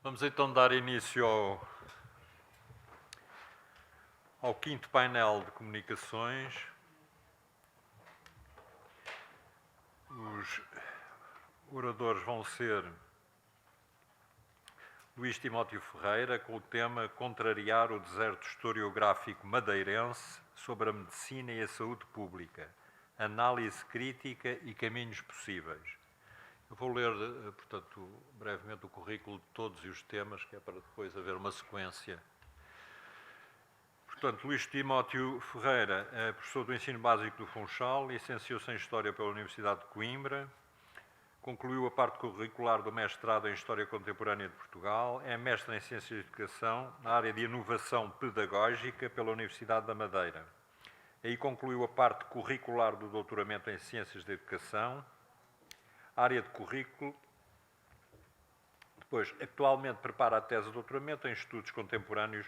Vamos então dar início ao quinto painel de comunicações. Os oradores vão ser Luís Timóteo Ferreira, com o tema Contrariar o deserto historiográfico madeirense sobre a medicina e a saúde pública, análise crítica e caminhos possíveis. Eu vou ler, portanto, brevemente o currículo de todos os temas, que é para depois haver uma sequência. Portanto, Luís Timóteo Ferreira é professor do ensino básico do Funchal, licenciou-se em História pela Universidade de Coimbra, concluiu a parte curricular do mestrado em História Contemporânea de Portugal, é mestre em Ciências de Educação na área de Inovação Pedagógica pela Universidade da Madeira. Aí concluiu a parte curricular do doutoramento em Ciências de Educação, área de currículo. Depois, atualmente prepara a tese de doutoramento em Estudos Contemporâneos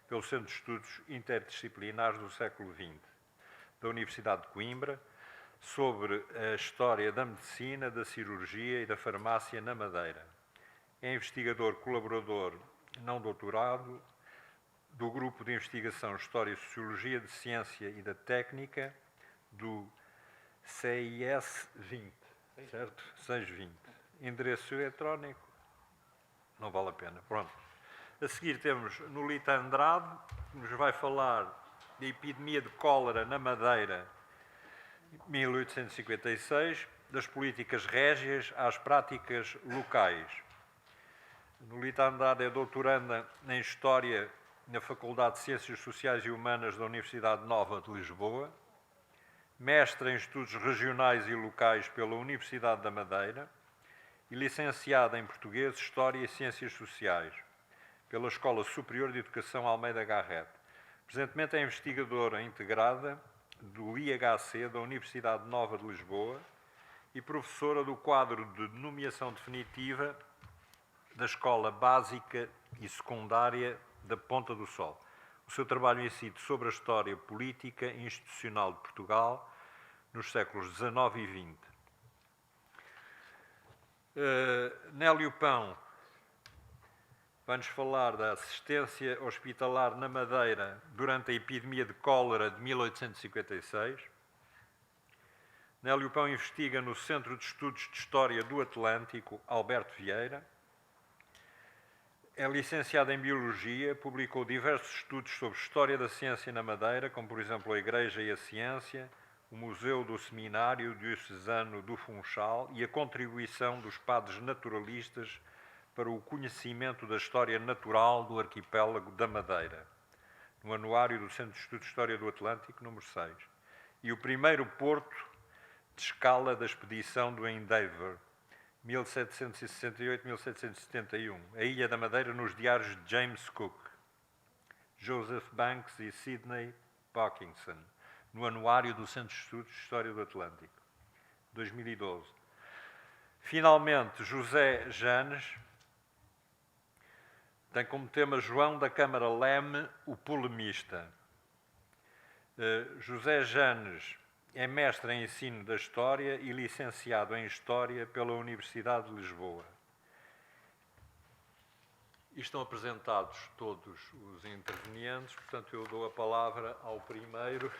pelo Centro de Estudos Interdisciplinares do século XX, da Universidade de Coimbra, sobre a história da medicina, da cirurgia e da farmácia na Madeira. É investigador colaborador não doutorado do Grupo de Investigação História e Sociologia de Ciência e da Técnica do CIS 20, certo? 620. Endereço eletrónico? Não vale a pena. Pronto. A seguir temos Nolita Andrade, que nos vai falar da epidemia de cólera na Madeira, 1856, das políticas régias às práticas locais. Nolita Andrade é doutoranda em História na Faculdade de Ciências Sociais e Humanas da Universidade Nova de Lisboa, mestre em Estudos Regionais e Locais pela Universidade da Madeira e licenciada em Português, História e Ciências Sociais pela Escola Superior de Educação Almeida Garrett. Presentemente é investigadora integrada do IHC da Universidade Nova de Lisboa e professora do quadro de nomeação definitiva da Escola Básica e Secundária da Ponta do Sol. O seu trabalho incide sobre a história política e institucional de Portugal nos séculos XIX e XX. Nélio Pão vai-nos falar da assistência hospitalar na Madeira durante a epidemia de cólera de 1856. Nélio Pão investiga no Centro de Estudos de História do Atlântico, Alberto Vieira. É licenciado em Biologia, publicou diversos estudos sobre História da Ciência na Madeira, como, por exemplo, a Igreja e a Ciência, o Museu do Seminário Diocesano do Funchal e a contribuição dos padres naturalistas para o conhecimento da história natural do arquipélago da Madeira, no Anuário do Centro de Estudos de História do Atlântico, número 6. E o primeiro porto de escala da expedição do Endeavour, 1768-1771, a Ilha da Madeira nos diários de James Cook, Joseph Banks e Sidney Parkinson, no Anuário do Centro de Estudos de História do Atlântico, 2012. Finalmente, José Janes tem como tema João da Câmara Leme, o polemista. José Janes é mestre em Ensino da História e licenciado em História pela Universidade de Lisboa. E estão apresentados todos os intervenientes, portanto eu dou a palavra ao primeiro,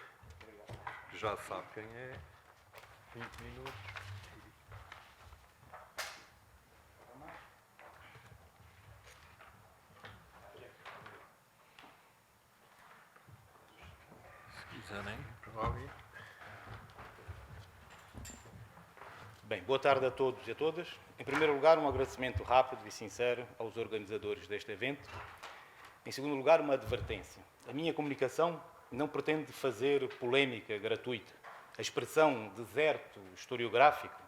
que já sabe quem é, 20 minutos. Se quiserem, provavelmente. Bem, boa tarde a todos e a todas. Em primeiro lugar, um agradecimento rápido e sincero aos organizadores deste evento. Em segundo lugar, uma advertência. A minha comunicação não pretende fazer polémica gratuita. A expressão deserto historiográfico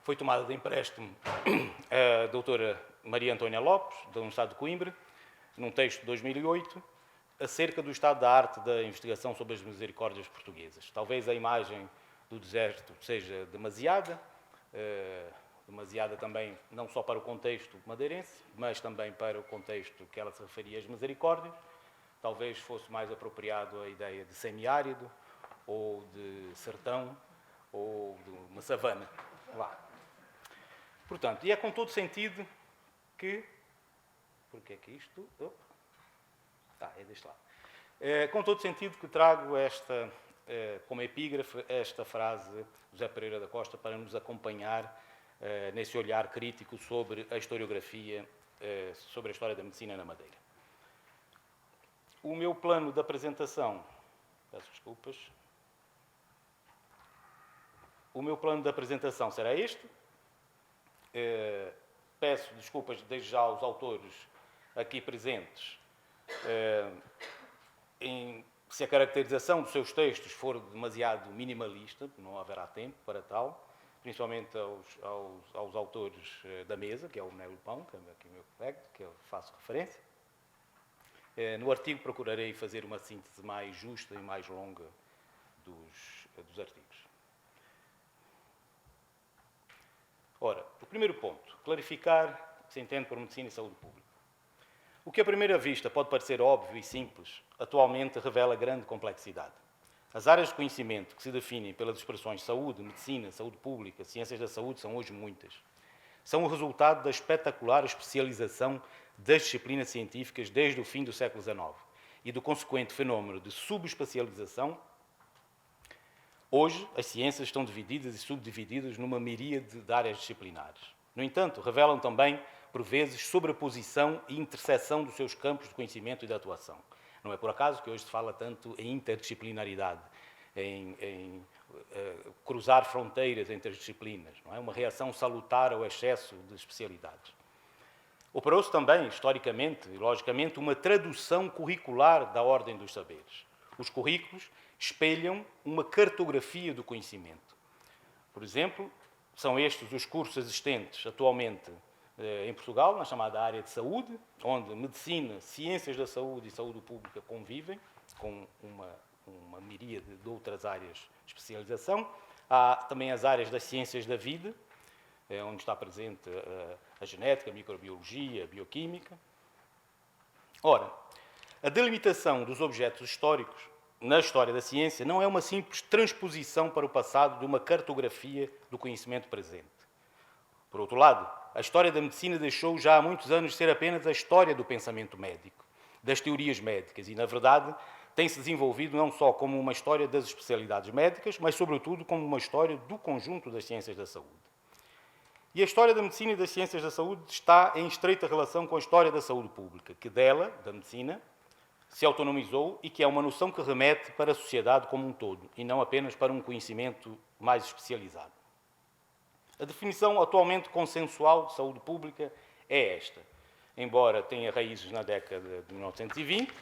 foi tomada de empréstimo a doutora Maria Antónia Lopes, da Universidade de Coimbra, num texto de 2008, acerca do estado da arte da investigação sobre as misericórdias portuguesas. Talvez a imagem do deserto seja demasiada também não só para o contexto madeirense, mas também para o contexto que ela se referia às misericórdias. Talvez fosse mais apropriado a ideia de semiárido, ou de sertão, ou de uma savana. Lá. Portanto, e é com todo sentido que... Porque é que isto... é deste lado. Com todo sentido que trago esta, como epígrafe, esta frase de José Pereira da Costa para nos acompanhar nesse olhar crítico sobre a historiografia, sobre a história da medicina na Madeira. O meu plano de apresentação... Peço desculpas. O meu plano de apresentação será este. Peço desculpas desde já aos autores aqui presentes se a caracterização dos seus textos for demasiado minimalista, não haverá tempo para tal, principalmente aos autores da mesa, que é o Nélio Pão, que é aqui o meu colega, que eu faço referência. No artigo procurarei fazer uma síntese mais justa e mais longa dos artigos. Ora, o primeiro ponto, clarificar o que se entende por medicina e saúde pública. O que à primeira vista pode parecer óbvio e simples, atualmente revela grande complexidade. As áreas de conhecimento que se definem pelas expressões saúde, medicina, saúde pública, ciências da saúde são hoje muitas. São o resultado da espetacular especialização das disciplinas científicas desde o fim do século XIX e do consequente fenómeno de subespecialização. Hoje, as ciências estão divididas e subdivididas numa miríade de áreas disciplinares. No entanto, revelam também, por vezes, sobreposição e interseção dos seus campos de conhecimento e de atuação. Não é por acaso que hoje se fala tanto em interdisciplinaridade, em cruzar fronteiras entre as disciplinas, não é? Uma reação salutar ao excesso de especialidades. Operou-se também, historicamente e logicamente, uma tradução curricular da ordem dos saberes. Os currículos espelham uma cartografia do conhecimento. Por exemplo, são estes os cursos existentes atualmente em Portugal, na chamada área de saúde, onde medicina, ciências da saúde e saúde pública convivem, com uma miríade de outras áreas de especialização. Há também as áreas das ciências da vida, onde está presente a genética, a microbiologia, a bioquímica. Ora, a delimitação dos objetos históricos na história da ciência não é uma simples transposição para o passado de uma cartografia do conhecimento presente. Por outro lado, a história da medicina deixou já há muitos anos de ser apenas a história do pensamento médico, das teorias médicas, e, na verdade, tem-se desenvolvido não só como uma história das especialidades médicas, mas, sobretudo, como uma história do conjunto das ciências da saúde. E a história da medicina e das ciências da saúde está em estreita relação com a história da saúde pública, que dela, da medicina, se autonomizou e que é uma noção que remete para a sociedade como um todo, e não apenas para um conhecimento mais especializado. A definição atualmente consensual de saúde pública é esta, embora tenha raízes na década de 1920,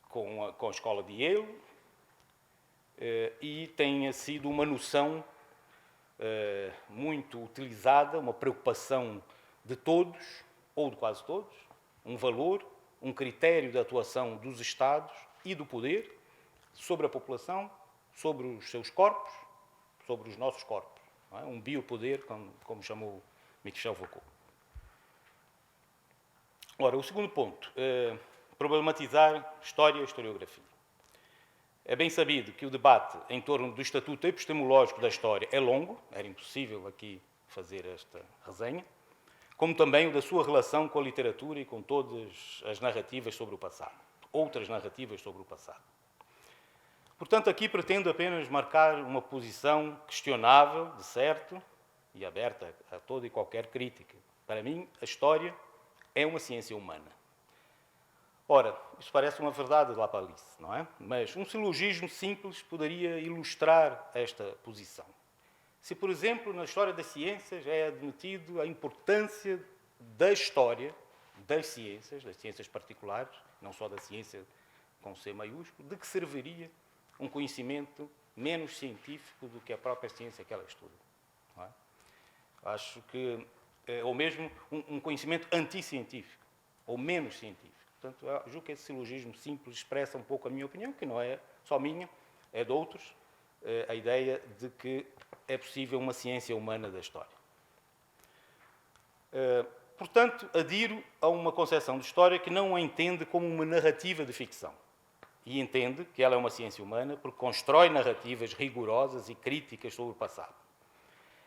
com a escola de Yale, e tenha sido uma noção muito utilizada, uma preocupação de todos, ou de quase todos, um valor, um critério de atuação dos Estados e do poder sobre a população, sobre os seus corpos, sobre os nossos corpos. Não é? Um biopoder, como chamou Michel Foucault. Ora, o segundo ponto, problematizar história e historiografia. É bem sabido que o debate em torno do estatuto epistemológico da história é longo, era impossível aqui fazer esta resenha, como também o da sua relação com a literatura e com todas as narrativas sobre o passado, outras narrativas sobre o passado. Portanto, aqui pretendo apenas marcar uma posição questionável, de certo, e aberta a toda e qualquer crítica. Para mim, a história é uma ciência humana. Ora, isto parece uma verdade de Lapalisse, não é? Mas um silogismo simples poderia ilustrar esta posição. Se, por exemplo, na história das ciências é admitido a importância da história das ciências particulares, não só da ciência com C maiúsculo, de que serviria um conhecimento menos científico do que a própria ciência que ela estuda. Não é? Acho que, ou mesmo um conhecimento anticientífico, ou menos científico. Portanto, julgo que esse silogismo simples expressa um pouco a minha opinião, que não é só minha, é de outros, a ideia de que é possível uma ciência humana da história. Portanto, adiro a uma concepção de história que não a entende como uma narrativa de ficção. E entende que ela é uma ciência humana porque constrói narrativas rigorosas e críticas sobre o passado.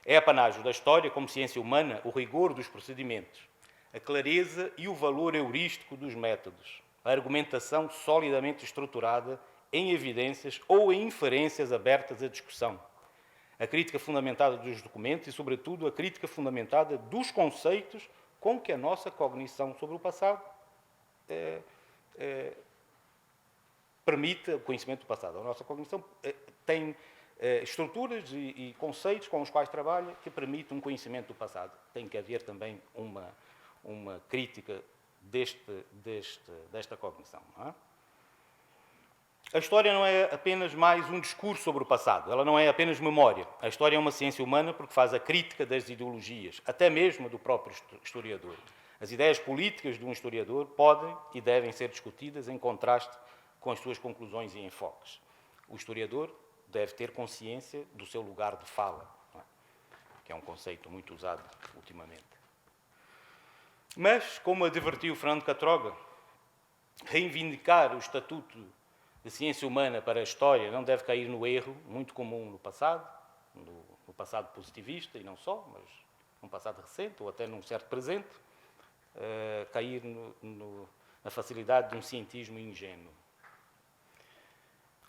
É apanágio da história, como ciência humana, o rigor dos procedimentos, a clareza e o valor heurístico dos métodos, a argumentação solidamente estruturada em evidências ou em inferências abertas à discussão, a crítica fundamentada dos documentos e, sobretudo, a crítica fundamentada dos conceitos com que a nossa cognição sobre o passado permite o conhecimento do passado. A nossa cognição tem estruturas e conceitos com os quais trabalha que permitem um conhecimento do passado. Tem que haver também uma crítica desta cognição. Não é? A história não é apenas mais um discurso sobre o passado, ela não é apenas memória. A história é uma ciência humana porque faz a crítica das ideologias, até mesmo do próprio historiador. As ideias políticas de um historiador podem e devem ser discutidas em contraste com as suas conclusões e enfoques. O historiador deve ter consciência do seu lugar de fala, não é? Que é um conceito muito usado ultimamente. Mas, como advertiu Fernando Catroga, reivindicar o estatuto de ciência humana para a história não deve cair no erro muito comum no passado positivista e não só, mas num passado recente ou até num certo presente, cair na facilidade de um cientismo ingênuo.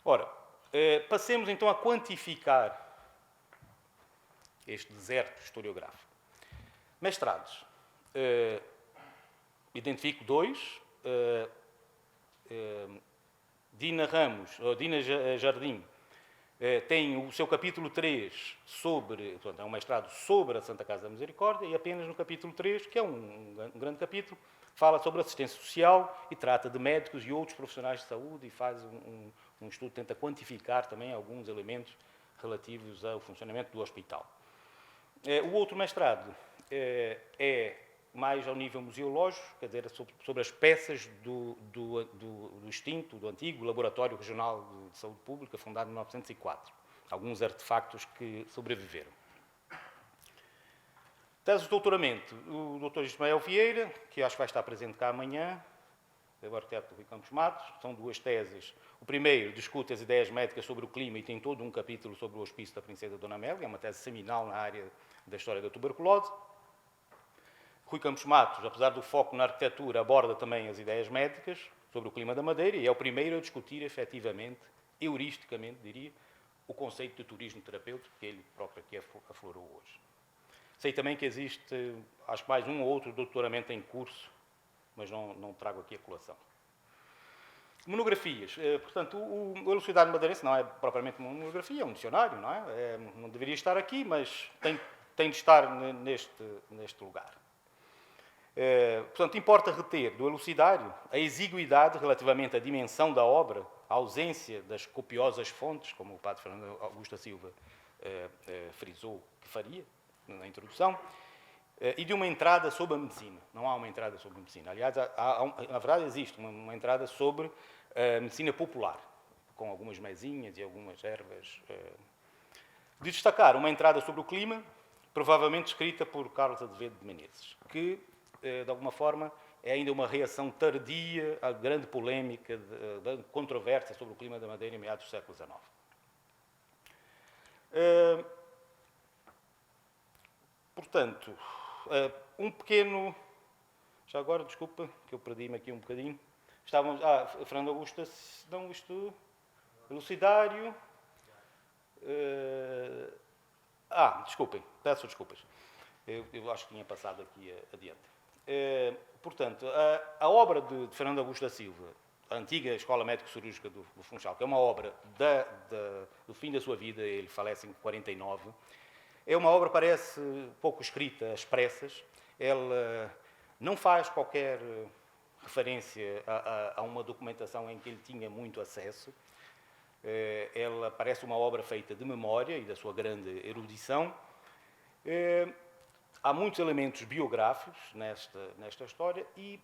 Ora, passemos então a quantificar este deserto historiográfico. Mestrados. Identifico 2. Dina Jardim tem o seu capítulo 3 é um mestrado sobre a Santa Casa da Misericórdia, e apenas no capítulo 3, que é um grande capítulo, fala sobre assistência social e trata de médicos e outros profissionais de saúde e faz um estudo, tenta quantificar também alguns elementos relativos ao funcionamento do hospital. O outro mestrado é mais ao nível museológico, quer dizer, sobre as peças do extinto, do antigo Laboratório Regional de Saúde Pública, fundado em 1904. Alguns artefactos que sobreviveram. Tese de doutoramento. O Dr. Ismael Vieira, que acho que vai estar presente cá amanhã, é o arquiteto Rui Campos Matos. São 2 teses. O primeiro discute as ideias médicas sobre o clima e tem todo um capítulo sobre o Hospício da Princesa Dona Amélia. É uma tese seminal na área da história da tuberculose. Rui Campos Matos, apesar do foco na arquitetura, aborda também as ideias médicas sobre o clima da Madeira e é o primeiro a discutir, efetivamente, heuristicamente, diria, o conceito de turismo terapêutico que ele próprio aqui aflorou hoje. Sei também que existe, acho que mais um ou outro doutoramento em curso, mas não trago aqui a colação. Monografias. Portanto, o Elucidar Madeirense não é propriamente uma monografia, é um dicionário, não é? Não deveria estar aqui, mas tem de estar neste lugar. Portanto, importa reter do elucidário a exiguidade relativamente à dimensão da obra, a ausência das copiosas fontes, como o padre Fernando Augusto Silva frisou que faria na introdução, e de uma entrada sobre a medicina. Não há uma entrada sobre a medicina. Aliás, na verdade, existe uma entrada sobre a medicina popular, com algumas mesinhas e algumas ervas. De destacar uma entrada sobre o clima, provavelmente escrita por Carlos Azevedo de Menezes, que, de alguma forma, é ainda uma reação tardia à grande polémica, da controvérsia sobre o clima da Madeira em meados do século XIX. Portanto, um pequeno... Já agora, desculpa, que eu perdi-me aqui um bocadinho. Estávamos... Fernando Augusto, não, isto... Elucidário... desculpem, peço desculpas. Eu acho que tinha passado aqui adiante. Portanto, a obra de Fernando Augusto da Silva, a antiga Escola Médico-Cirúrgica do Funchal, que é uma obra do fim da sua vida, ele falece em 49, é uma obra, parece, pouco escrita, às pressas. Ela não faz qualquer referência a uma documentação em que ele tinha muito acesso. Ela parece uma obra feita de memória e da sua grande erudição. Há muitos elementos biográficos nesta história e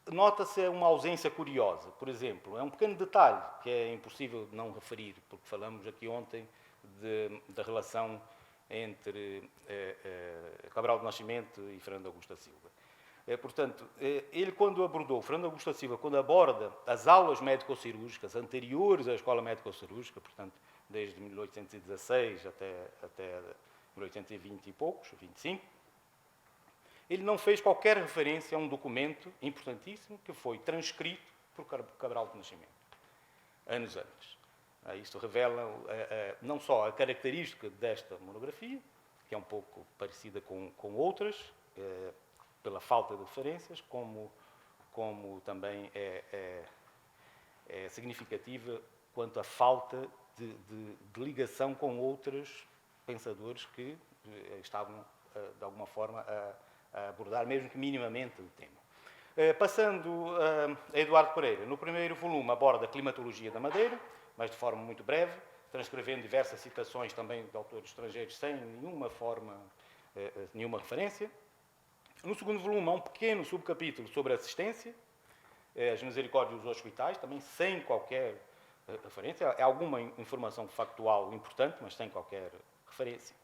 nota-se uma ausência curiosa. Por exemplo, é um pequeno detalhe que é impossível não referir, porque falamos aqui ontem da relação entre Cabral do Nascimento e Fernando Augusto da Silva. Portanto, ele Fernando Augusto da Silva, quando aborda as aulas médico-cirúrgicas anteriores à Escola Médico-Cirúrgica, portanto, desde 1816 até 1820 e poucos, 25, ele não fez qualquer referência a um documento importantíssimo que foi transcrito por Cabral do Nascimento, anos antes. Isto revela não só a característica desta monografia, que é um pouco parecida com outras, pela falta de referências, como também é significativa quanto à falta de ligação com outros pensadores que estavam, de alguma forma, a abordar, mesmo que minimamente, o tema. Passando a Eduardo Pereira, no primeiro volume aborda a climatologia da Madeira, mas de forma muito breve, transcrevendo diversas citações também de autores estrangeiros sem nenhuma referência. No segundo volume há um pequeno subcapítulo sobre assistência, as misericórdias dos hospitais, também sem qualquer referência. É alguma informação factual importante, mas sem qualquer referência.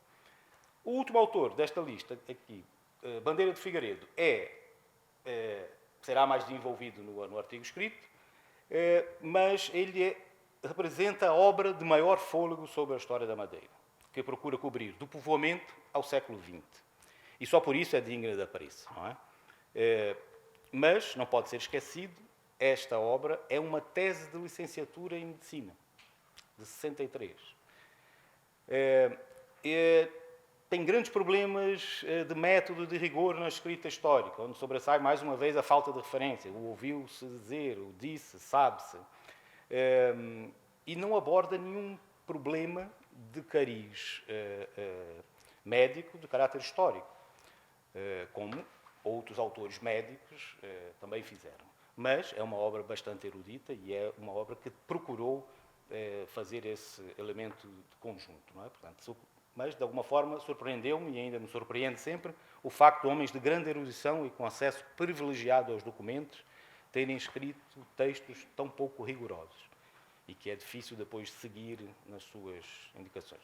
O último autor desta lista aqui, Bandeira de Figueiredo, será mais desenvolvido no artigo escrito, mas ele representa a obra de maior fôlego sobre a história da Madeira, que procura cobrir do povoamento ao século XX. E só por isso é digna de apreço, não é? Mas não pode ser esquecido, esta obra é uma tese de licenciatura em Medicina, de 63. Tem grandes problemas de método de rigor na escrita histórica, onde sobressai mais uma vez a falta de referência, o ouviu-se dizer, o disse, sabe-se, e não aborda nenhum problema de cariz médico de caráter histórico, como outros autores médicos também fizeram. Mas é uma obra bastante erudita e é uma obra que procurou fazer esse elemento de conjunto, não é? Portanto, mas, de alguma forma, surpreendeu-me, e ainda me surpreende sempre, o facto de homens de grande erudição e com acesso privilegiado aos documentos terem escrito textos tão pouco rigorosos e que é difícil depois seguir nas suas indicações.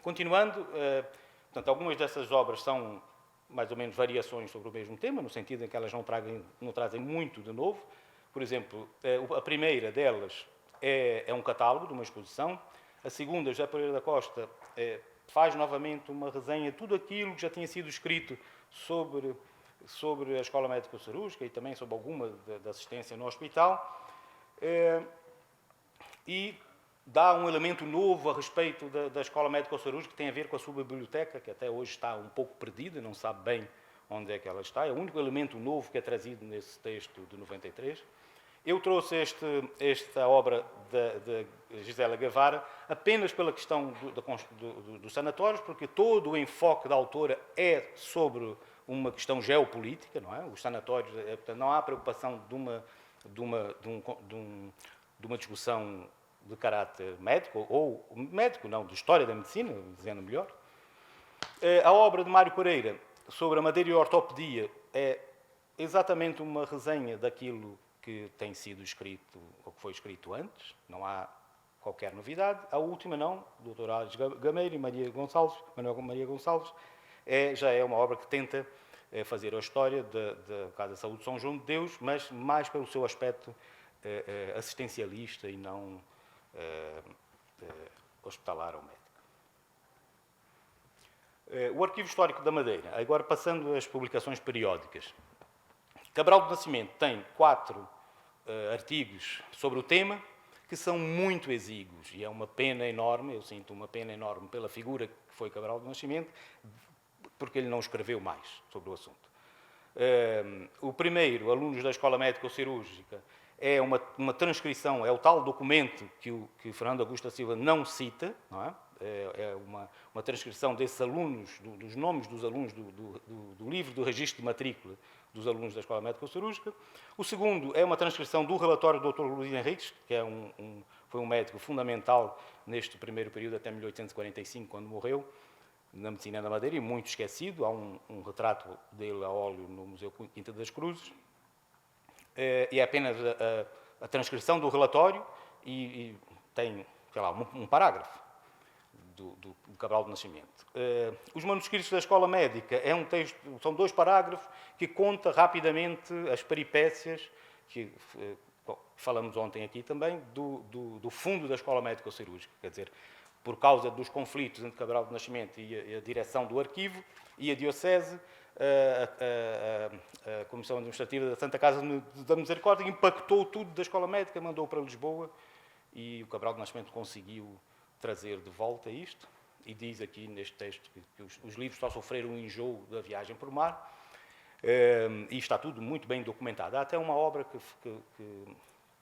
Continuando, portanto, algumas dessas obras são mais ou menos variações sobre o mesmo tema, no sentido em que elas não trazem muito de novo. Por exemplo, a primeira delas é um catálogo de uma exposição. A segunda, José Pereira da Costa, faz novamente uma resenha de tudo aquilo que já tinha sido escrito sobre a Escola Médico-Cirúrgica e também sobre alguma da assistência no hospital. E dá um elemento novo a respeito da Escola Médico-Cirúrgica, que tem a ver com a sua biblioteca, que até hoje está um pouco perdida, não sabe bem onde é que ela está. É o único elemento novo que é trazido nesse texto de 93. Eu trouxe esta obra de Gisela Guevara apenas pela questão dos sanatórios, porque todo o enfoque da autora é sobre uma questão geopolítica, não é? Os sanatórios, portanto, não há preocupação de uma discussão de caráter médico, ou médico, não, de história da medicina, dizendo melhor. A obra de Mário Pereira sobre a madeira e a ortopedia é exatamente uma resenha daquilo que tem sido escrito, ou que foi escrito antes, não há qualquer novidade. A última não, do Dr. Alex Gameiro e Manuel Maria Gonçalves, já é uma obra que tenta fazer a história da Casa de Saúde de São João de Deus, mas mais pelo seu aspecto assistencialista e não hospitalar ou médico. O Arquivo Histórico da Madeira, agora passando às publicações periódicas. Cabral do Nascimento tem 4 artigos sobre o tema, que são muito exíguos, e é uma pena enorme, eu sinto uma pena enorme pela figura que foi Cabral do Nascimento, porque ele não escreveu mais sobre o assunto. O primeiro, Alunos da Escola Médico-Cirúrgica, é uma transcrição, é o tal documento que Fernando Augusto da Silva não cita, não é? É uma transcrição desses alunos, dos nomes dos alunos do livro do registro de matrícula dos alunos da Escola Médico-Cirúrgica. O segundo é uma transcrição do relatório do Dr. Luís Henriques, que foi um médico fundamental neste primeiro período, até 1845, quando morreu, na Medicina da Madeira, e muito esquecido. Há um retrato dele a óleo no Museu Quinta das Cruzes. E é apenas a transcrição do relatório e tem, sei lá, um parágrafo do Cabral do Nascimento. Os manuscritos da Escola Médica é um texto, são 2 parágrafos que conta rapidamente as peripécias que falamos ontem aqui também do fundo da Escola Médico-Cirúrgica. Quer dizer, por causa dos conflitos entre Cabral do Nascimento e a direção do arquivo, e a Diocese, a Comissão Administrativa da Santa Casa da Misericórdia, impactou tudo da Escola Médica, mandou para Lisboa, e o Cabral do Nascimento conseguiu trazer de volta isto, e diz aqui neste texto que os livros só sofreram um enjoo da viagem por mar, e está tudo muito bem documentado. Há até uma obra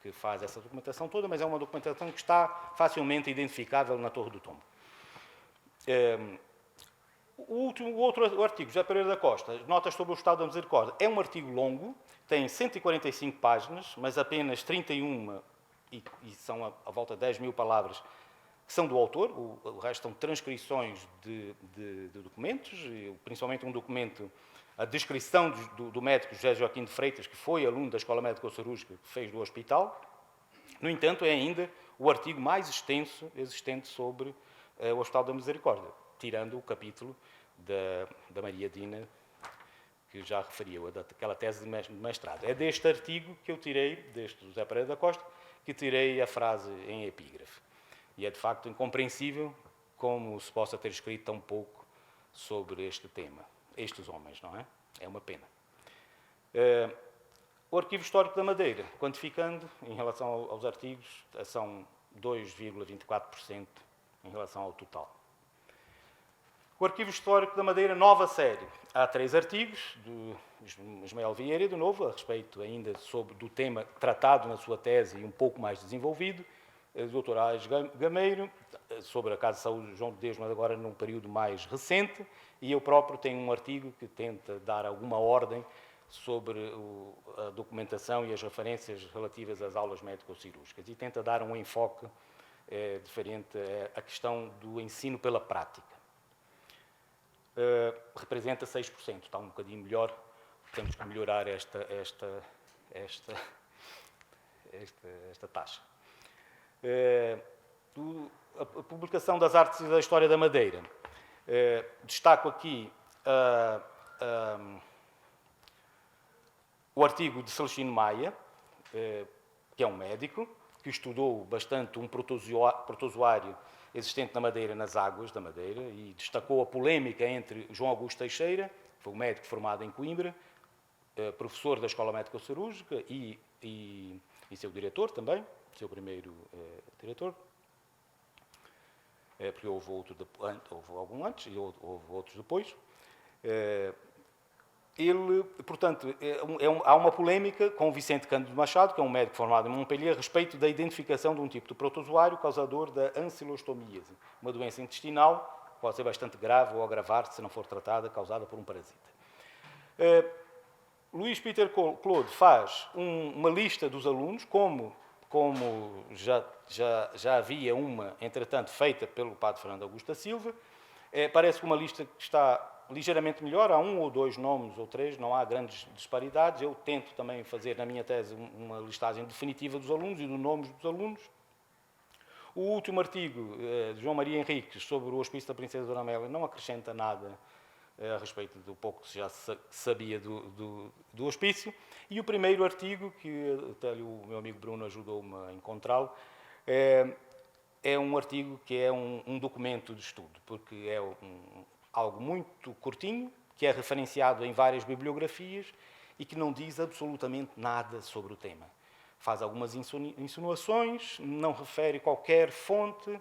que faz essa documentação toda, mas é uma documentação que está facilmente identificável na Torre do Tombo. O outro artigo, José Pereira da Costa, Notas sobre o Estado da Misericórdia, é um artigo longo, tem 145 páginas, mas apenas 31, e são a volta de 10 mil palavras, que são do autor, o resto são transcrições de documentos, principalmente um documento, a descrição do médico José Joaquim de Freitas, que foi aluno da Escola Médico-Cirúrgica, que fez do hospital. No entanto, é ainda o artigo mais extenso existente sobre o Hospital da Misericórdia, tirando o capítulo da Maria Dina, que já referiu, daquela tese de mestrado. É deste artigo que eu tirei, deste José Pereira da Costa, que tirei a frase em epígrafe. E é, de facto, incompreensível como se possa ter escrito tão pouco sobre este tema. Estes homens, não é? É uma pena. O Arquivo Histórico da Madeira, quantificando, em relação aos artigos, são 2,24% em relação ao total. O Arquivo Histórico da Madeira, nova série. Há 3 artigos, do Ismael Vieira, de novo, a respeito ainda do tema tratado na sua tese e um pouco mais desenvolvido. O Dr. Ais Gameiro, sobre a Casa de Saúde de João de Deus, mas agora num período mais recente, e eu próprio tenho um artigo que tenta dar alguma ordem sobre a documentação e as referências relativas às aulas médico-cirúrgicas, e tenta dar um enfoque diferente à questão do ensino pela prática. Representa 6%, está um bocadinho melhor, temos que melhorar esta taxa. A publicação das artes e da história da Madeira. Destaco aqui o artigo de Celestino Maia, que é um médico, que estudou bastante um protozoário existente na Madeira, nas águas da Madeira, e destacou a polémica entre João Augusto Teixeira, que foi um médico formado em Coimbra, professor da Escola Médico-Cirúrgica e seu diretor também, seu primeiro diretor, porque houve algum antes e houve outros depois. Ele, portanto, há uma polémica com o Vicente Cândido Machado, que é um médico formado em Montpellier, a respeito da identificação de um tipo de protozoário causador da ancilostomíase, uma doença intestinal que pode ser bastante grave ou agravar-se se não for tratada, causada por um parasita. Luís Peter Claude faz uma lista dos alunos, como já havia uma, entretanto, feita pelo padre Fernando Augusto da Silva. Parece que uma lista que está ligeiramente melhor, há 1 ou 2 nomes ou 3, não há grandes disparidades. Eu tento também fazer na minha tese uma listagem definitiva dos alunos e dos nomes dos alunos. O último artigo de João Maria Henriques sobre o Hospício da Princesa Dona Amélia não acrescenta nada a respeito do pouco que já sabia do hospício. E o primeiro artigo, que até o meu amigo Bruno ajudou-me a encontrá-lo, é um artigo que é um documento de estudo, porque é algo muito curtinho, que é referenciado em várias bibliografias e que não diz absolutamente nada sobre o tema. Faz algumas insinuações, não refere qualquer fonte,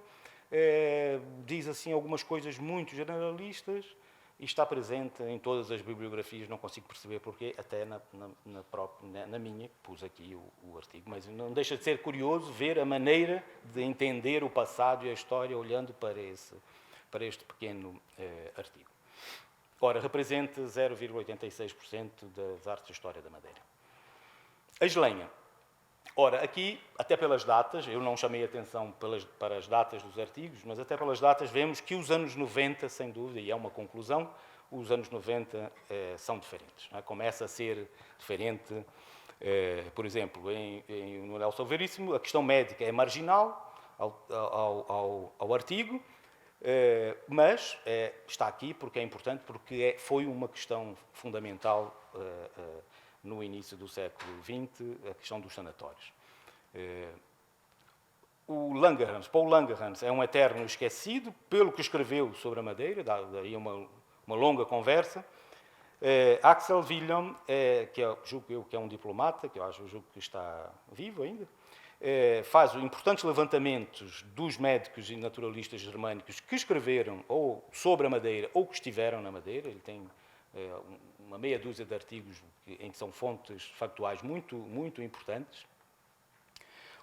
diz assim algumas coisas muito generalistas e está presente em todas as bibliografias, não consigo perceber porquê, até na minha, que pus aqui o artigo, mas não deixa de ser curioso ver a maneira de entender o passado e a história olhando para este pequeno artigo. Ora, representa 0,86% das artes de história da Madeira. A Eslenha. Ora, aqui, até pelas datas, eu não chamei atenção para as datas dos artigos, mas até pelas datas vemos que os anos 90, sem dúvida, e é uma conclusão, os anos 90 são diferentes. Não é? Começa a ser diferente, por exemplo, no Nelson Veríssimo, a questão médica é marginal ao artigo, mas está aqui porque é importante, porque foi uma questão fundamental no início do século XX, a questão dos sanatórios. o Langerhans, Paul Langerhans, é um eterno esquecido pelo que escreveu sobre a Madeira, daí uma longa conversa. Axel Wilhelm, que julgo eu que é um diplomata, que eu julgo que está vivo ainda, faz importantes levantamentos dos médicos e naturalistas germânicos que escreveram ou sobre a Madeira ou que estiveram na Madeira. Ele tem uma meia dúzia de artigos em que são fontes factuais muito, muito importantes.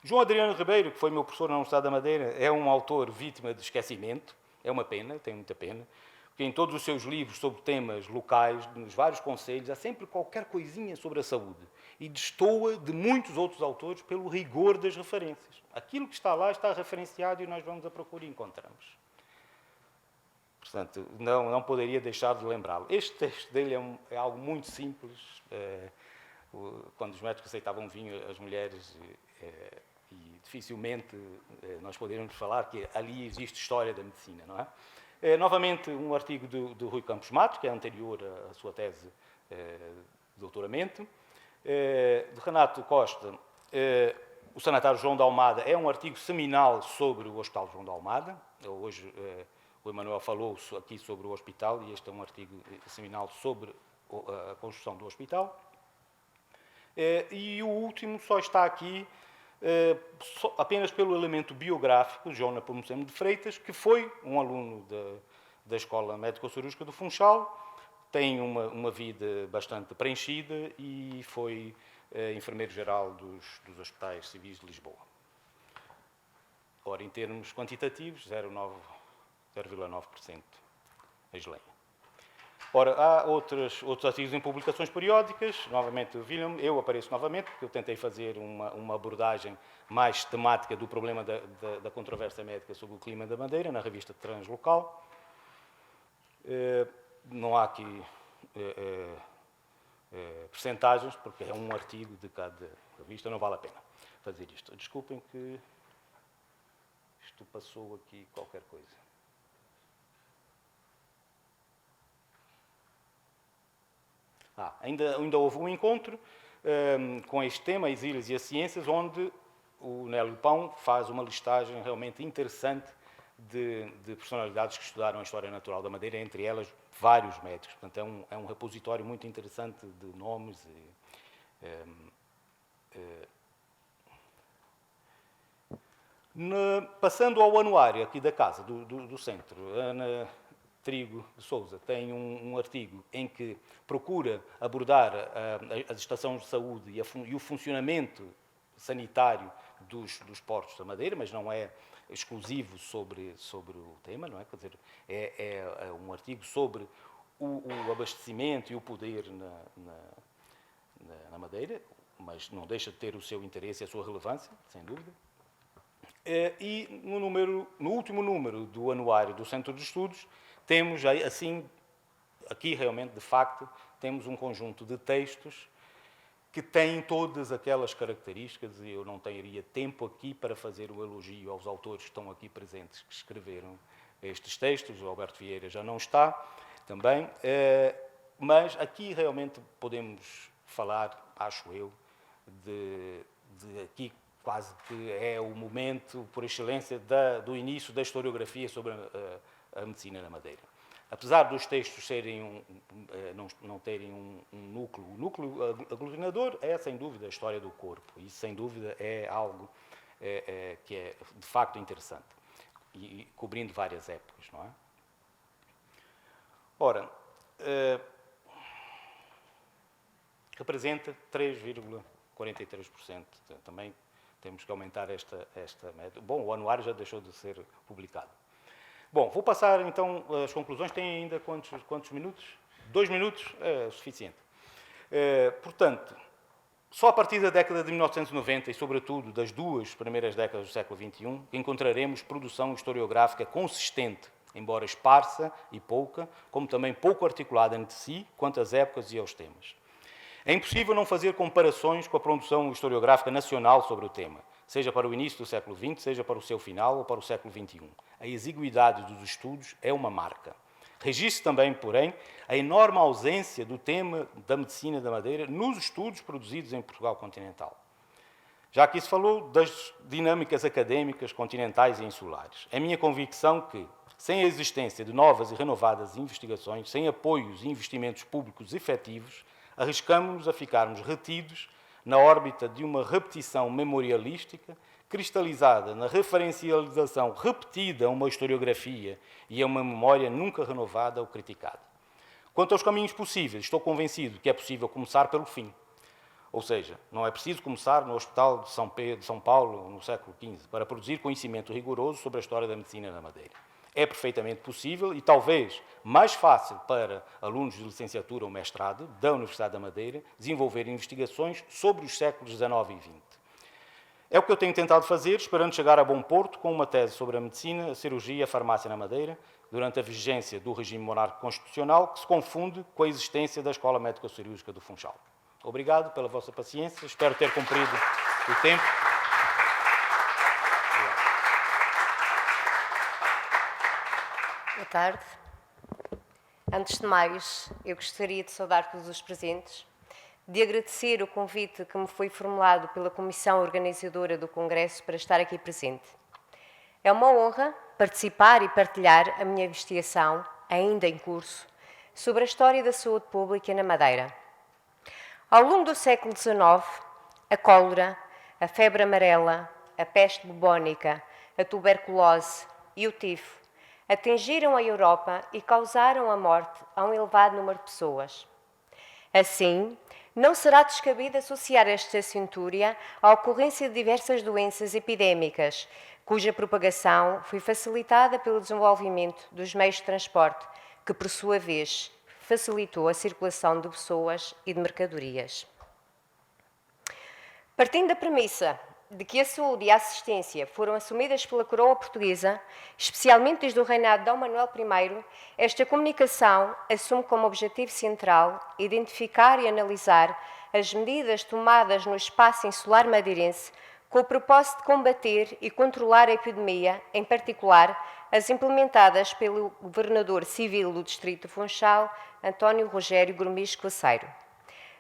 João Adriano Ribeiro, que foi meu professor na Universidade da Madeira, é um autor vítima de esquecimento. É uma pena, tem muita pena, porque em todos os seus livros sobre temas locais, nos vários concelhos, há sempre qualquer coisinha sobre a saúde. E destoa de muitos outros autores pelo rigor das referências. Aquilo que está lá está referenciado e nós vamos à procura e encontramos. Portanto, não poderia deixar de lembrá-lo. Este texto dele é algo muito simples. Quando os médicos aceitavam vinho, as mulheres, e dificilmente nós poderíamos falar que ali existe história da medicina, não é? Novamente, um artigo do Rui Campos Matos, que é anterior à sua tese de doutoramento. De Renato Costa, o Sanatário João de Almada, é um artigo seminal sobre o Hospital João de Almada. Hoje o Emanuel falou aqui sobre o hospital e este é um artigo seminal sobre a construção do hospital. E o último só está aqui apenas pelo elemento biográfico, João Nepomuceno de Freitas, que foi um aluno da Escola Médico-Cirúrgica do Funchal, tem uma vida bastante preenchida e foi enfermeiro-geral dos Hospitais Civis de Lisboa. Ora, em termos quantitativos, 0,9% a Eslenha. Ora, há outros artigos em publicações periódicas, novamente o Wilhelm, eu apareço novamente, porque eu tentei fazer uma abordagem mais temática do problema da controvérsia médica sobre o clima da Madeira, na revista Translocal. Não há aqui percentagens, porque é um artigo de cada revista, não vale a pena fazer isto. Desculpem que isto passou aqui qualquer coisa. Ainda houve um encontro com este tema, as ilhas e as ciências, onde o Nélio Pão faz uma listagem realmente interessante de personalidades que estudaram a história natural da Madeira, entre elas vários médicos. Portanto, é um repositório muito interessante de nomes. Passando ao anuário aqui da casa, do centro, Ana Trigo de Sousa tem um artigo em que procura abordar as estações de saúde e o funcionamento sanitário dos portos da Madeira, mas não é exclusivo sobre o tema, não é? Quer dizer, é um artigo sobre o abastecimento e o poder na Madeira, mas não deixa de ter o seu interesse e a sua relevância, sem dúvida. E no último número do anuário do Centro de Estudos, temos, assim, aqui realmente, de facto, temos um conjunto de textos que têm todas aquelas características, e eu não teria tempo aqui para fazer o elogio aos autores que estão aqui presentes, que escreveram estes textos. O Alberto Vieira já não está, também, mas aqui realmente podemos falar, acho eu, de aqui quase que é o momento, por excelência, do início da historiografia sobre a medicina na Madeira. Apesar dos textos não terem um núcleo, o núcleo aglutinador é, sem dúvida, a história do corpo. Isso, sem dúvida, é algo que é, de facto, interessante. E cobrindo várias épocas, não é? Ora, representa 3,43%. Também temos que aumentar esta média. Bom, o anuário já deixou de ser publicado. Bom, vou passar então as conclusões. Tem ainda quantos minutos? 2 minutos é o suficiente. Portanto, só a partir da década de 1990 e, sobretudo, das 2 primeiras décadas do século XXI, encontraremos produção historiográfica consistente, embora esparsa e pouca, como também pouco articulada entre si, quanto às épocas e aos temas. É impossível não fazer comparações com a produção historiográfica nacional sobre o tema, seja para o início do século XX, seja para o seu final ou para o século XXI. A exiguidade dos estudos é uma marca. Registre também, porém, a enorme ausência do tema da medicina da Madeira nos estudos produzidos em Portugal continental. Já que se falou das dinâmicas académicas continentais e insulares, é minha convicção que, sem a existência de novas e renovadas investigações, sem apoios e investimentos públicos efetivos, arriscamos-nos a ficarmos retidos na órbita de uma repetição memorialística, cristalizada na referencialização repetida a uma historiografia e a uma memória nunca renovada ou criticada. Quanto aos caminhos possíveis, estou convencido que é possível começar pelo fim. Ou seja, não é preciso começar no Hospital de São Paulo, no século XV, para produzir conhecimento rigoroso sobre a história da medicina na Madeira. É perfeitamente possível e talvez mais fácil para alunos de licenciatura ou mestrado da Universidade da Madeira desenvolver investigações sobre os séculos XIX e XX. É o que eu tenho tentado fazer, esperando chegar a bom porto com uma tese sobre a medicina, a cirurgia e a farmácia na Madeira, durante a vigência do regime monárquico constitucional, que se confunde com a existência da Escola Médico-Cirúrgica do Funchal. Obrigado pela vossa paciência, espero ter cumprido o tempo. Boa tarde. Antes de mais, eu gostaria de saudar todos os presentes, de agradecer o convite que me foi formulado pela Comissão Organizadora do Congresso para estar aqui presente. É uma honra participar e partilhar a minha investigação, ainda em curso, sobre a história da saúde pública na Madeira. Ao longo do século XIX, a cólera, a febre amarela, a peste bubónica, a tuberculose e o tifo atingiram a Europa e causaram a morte a um elevado número de pessoas. Assim, não será descabido associar esta centúria à ocorrência de diversas doenças epidémicas, cuja propagação foi facilitada pelo desenvolvimento dos meios de transporte, que, por sua vez, facilitou a circulação de pessoas e de mercadorias. Partindo da premissa de que a saúde e a assistência foram assumidas pela coroa portuguesa, especialmente desde o reinado de Dom Manuel I, esta comunicação assume como objetivo central identificar e analisar as medidas tomadas no espaço insular madeirense com o propósito de combater e controlar a epidemia, em particular as implementadas pelo governador civil do Distrito de Funchal, António Rogério Gomes Coceiro.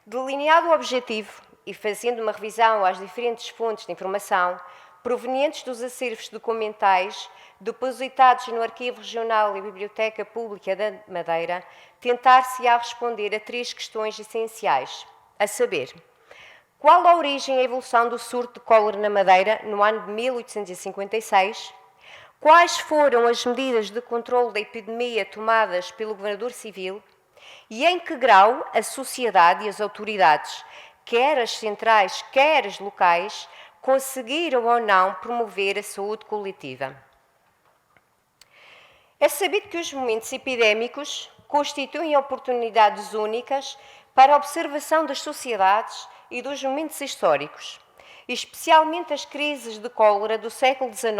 Delineado o objetivo, e fazendo uma revisão às diferentes fontes de informação provenientes dos acervos documentais depositados no Arquivo Regional e Biblioteca Pública da Madeira, tentar-se-á responder a 3 questões essenciais, a saber: qual a origem e a evolução do surto de cólera na Madeira no ano de 1856? Quais foram as medidas de controle da epidemia tomadas pelo governador civil? E em que grau a sociedade e as autoridades, quer as centrais, quer as locais, conseguiram ou não promover a saúde coletiva? É sabido que os momentos epidémicos constituem oportunidades únicas para a observação das sociedades e dos momentos históricos, especialmente as crises de cólera do século XIX,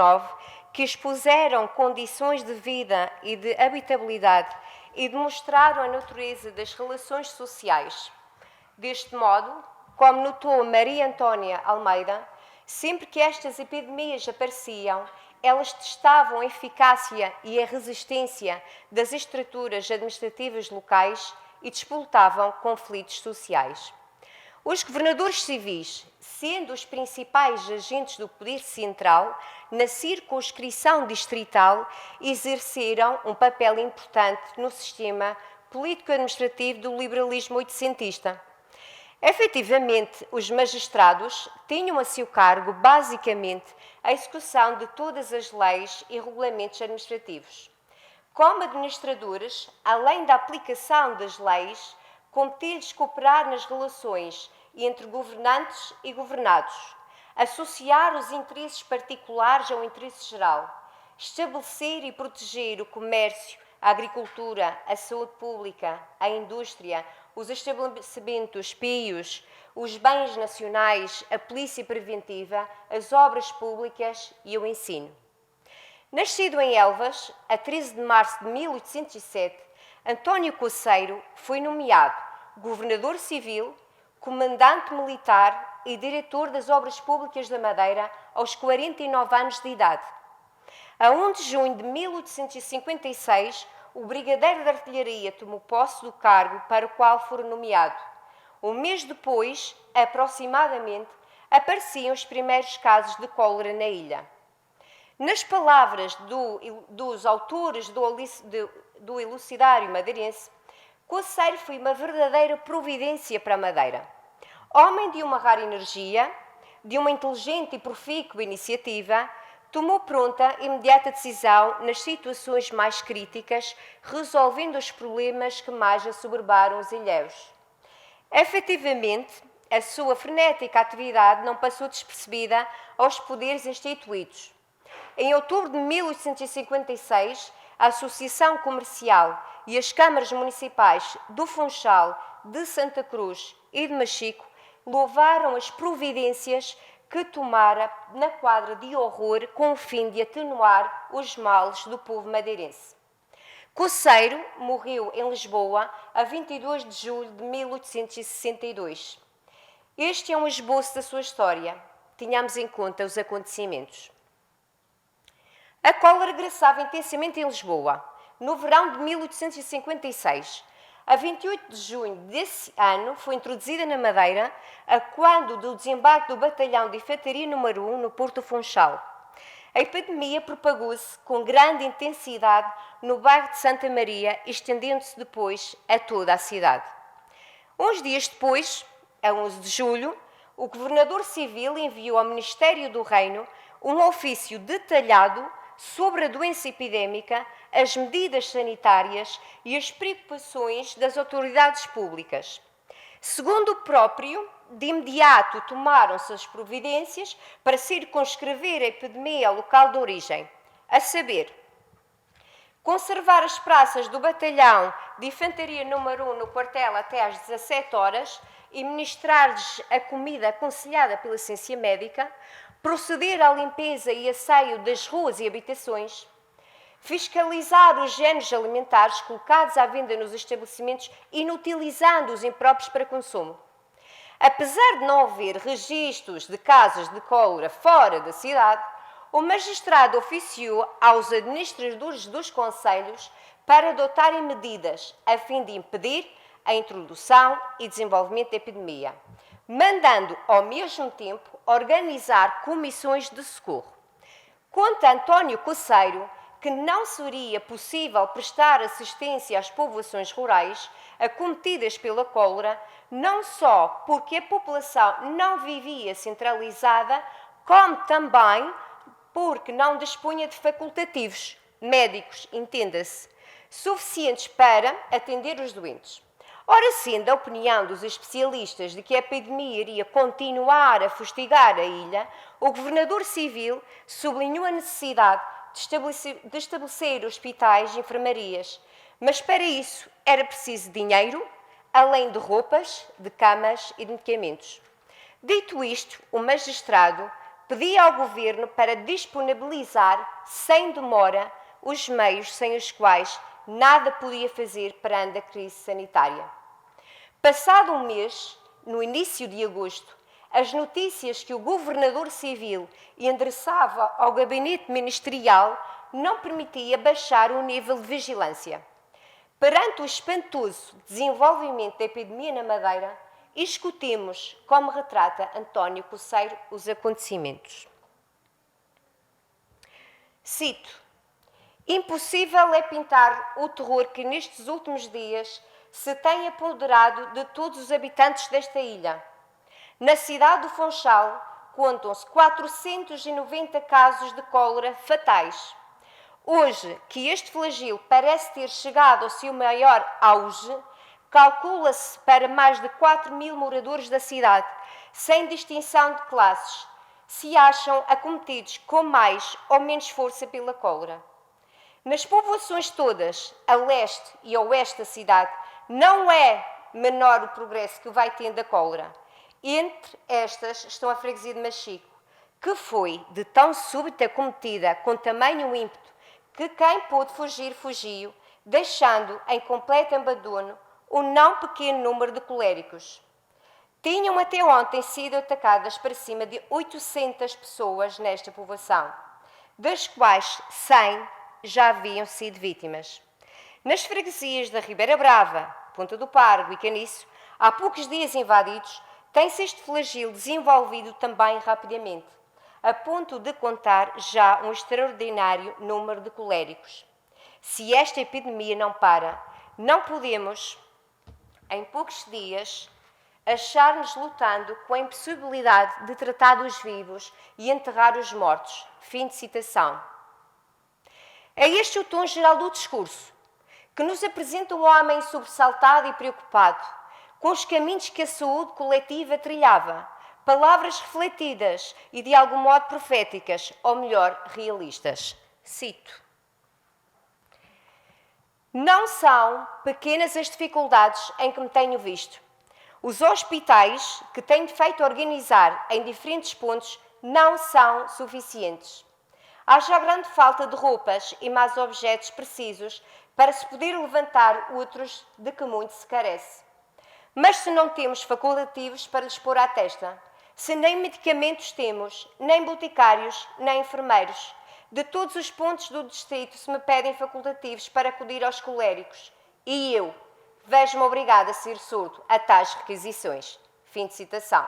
que expuseram condições de vida e de habitabilidade e demonstraram a natureza das relações sociais. Deste modo, como notou Maria Antônia Almeida, sempre que estas epidemias apareciam, elas testavam a eficácia e a resistência das estruturas administrativas locais e despoletavam conflitos sociais. Os governadores civis, sendo os principais agentes do poder central, na circunscrição distrital, exerceram um papel importante no sistema político-administrativo do liberalismo oitocentista. Efetivamente, os magistrados tinham a seu cargo, basicamente, a execução de todas as leis e regulamentos administrativos. Como administradores, além da aplicação das leis, competia-lhes cooperar nas relações entre governantes e governados, associar os interesses particulares ao interesse geral, estabelecer e proteger o comércio, a agricultura, a saúde pública, a indústria, os estabelecimentos pios, os bens nacionais, a polícia preventiva, as obras públicas e o ensino. Nascido em Elvas, a 13 de março de 1807, António Coceiro foi nomeado governador civil, comandante militar e diretor das obras públicas da Madeira aos 49 anos de idade. A 1 de junho de 1856, o brigadeiro de artilharia tomou posse do cargo para o qual fora nomeado. Um mês depois, aproximadamente, apareciam os primeiros casos de cólera na ilha. Nas palavras dos autores do Elucidário madeirense, Coceiro foi uma verdadeira providência para a Madeira. Homem de uma rara energia, de uma inteligente e profícua iniciativa, tomou pronta e imediata decisão nas situações mais críticas, resolvendo os problemas que mais assoberbaram os ilhéus. Efetivamente, a sua frenética atividade não passou despercebida aos poderes instituídos. Em outubro de 1856, a Associação Comercial e as câmaras municipais do Funchal, de Santa Cruz e de Machico louvaram as providências que tomara na quadra de horror com o fim de atenuar os males do povo madeirense. Coceiro morreu em Lisboa a 22 de julho de 1862. Este é um esboço da sua história. Tenhamos em conta os acontecimentos. A cólera regressava intensamente em Lisboa, no verão de 1856. A 28 de junho desse ano foi introduzida na Madeira, a quando do desembarque do Batalhão de Infantaria número 1 no Porto Funchal. A epidemia propagou-se com grande intensidade no bairro de Santa Maria, estendendo-se depois a toda a cidade. Uns dias depois, a 11 de julho, o governador civil enviou ao Ministério do Reino um ofício detalhado sobre a doença epidémica, as medidas sanitárias e as preocupações das autoridades públicas. Segundo o próprio, de imediato tomaram-se as providências para circunscrever a epidemia ao local de origem, a saber, conservar as praças do batalhão de Infantaria número 1 no quartel até às 17 horas e ministrar-lhes a comida aconselhada pela ciência médica, proceder à limpeza e asseio das ruas e habitações, fiscalizar os géneros alimentares colocados à venda nos estabelecimentos, inutilizando-os impróprios para consumo. Apesar de não haver registros de casos de cólera fora da cidade, o magistrado oficiou aos administradores dos concelhos para adotarem medidas a fim de impedir a introdução e desenvolvimento da epidemia, mandando, ao mesmo tempo, organizar comissões de socorro. Conta António Coceiro que não seria possível prestar assistência às povoações rurais acometidas pela cólera, não só porque a população não vivia centralizada, como também porque não dispunha de facultativos, médicos, entenda-se, suficientes para atender os doentes. Ora, sendo a opinião dos especialistas de que a epidemia iria continuar a fustigar a ilha, o governador civil sublinhou a necessidade de estabelecer hospitais e enfermarias, mas para isso era preciso dinheiro, além de roupas, de camas e de medicamentos. Dito isto, o magistrado pedia ao governo para disponibilizar, sem demora, os meios sem os quais nada podia fazer perante a crise sanitária. Passado um mês, no início de agosto, as notícias que o governador civil endereçava ao gabinete ministerial não permitia baixar o nível de vigilância. Perante o espantoso desenvolvimento da epidemia na Madeira, escutemos como retrata António Coceiro os acontecimentos. Cito: impossível é pintar o terror que nestes últimos dias se tem apoderado de todos os habitantes desta ilha. Na cidade do Funchal, contam-se 490 casos de cólera fatais. Hoje, que este flagelo parece ter chegado ao seu maior auge, calcula-se para mais de 4.000 moradores da cidade, sem distinção de classes, se acham acometidos com mais ou menos força pela cólera. Nas povoações todas, a leste e a oeste da cidade, não é menor o progresso que vai tendo a cólera. Entre estas estão a freguesia de Machico, que foi de tão súbita cometida, com tamanho ímpeto, que quem pôde fugir, fugiu, deixando em completo abandono um não pequeno número de coléricos. Tinham até ontem sido atacadas para cima de 800 pessoas nesta povoação, das quais 100 já haviam sido vítimas. Nas freguesias da Ribeira Brava, Ponta do Pargo e Caniço, há poucos dias invadidos, tem-se este flagelo desenvolvido também rapidamente, a ponto de contar já um extraordinário número de coléricos. Se esta epidemia não para, não podemos, em poucos dias, achar-nos lutando com a impossibilidade de tratar dos vivos e enterrar os mortos. Fim de citação. É este o tom geral do discurso, que nos apresenta um homem sobressaltado e preocupado, com os caminhos que a saúde coletiva trilhava, palavras refletidas e de algum modo proféticas, ou melhor, realistas. Cito: não são pequenas as dificuldades em que me tenho visto. Os hospitais que tenho feito organizar em diferentes pontos não são suficientes. Há já grande falta de roupas e mais objetos precisos para se poder levantar outros de que muito se carece. Mas se não temos facultativos para lhes pôr à testa, se nem medicamentos temos, nem boticários, nem enfermeiros, de todos os pontos do distrito se me pedem facultativos para acudir aos coléricos, e eu vejo-me obrigada a ser surdo a tais requisições. Fim de citação.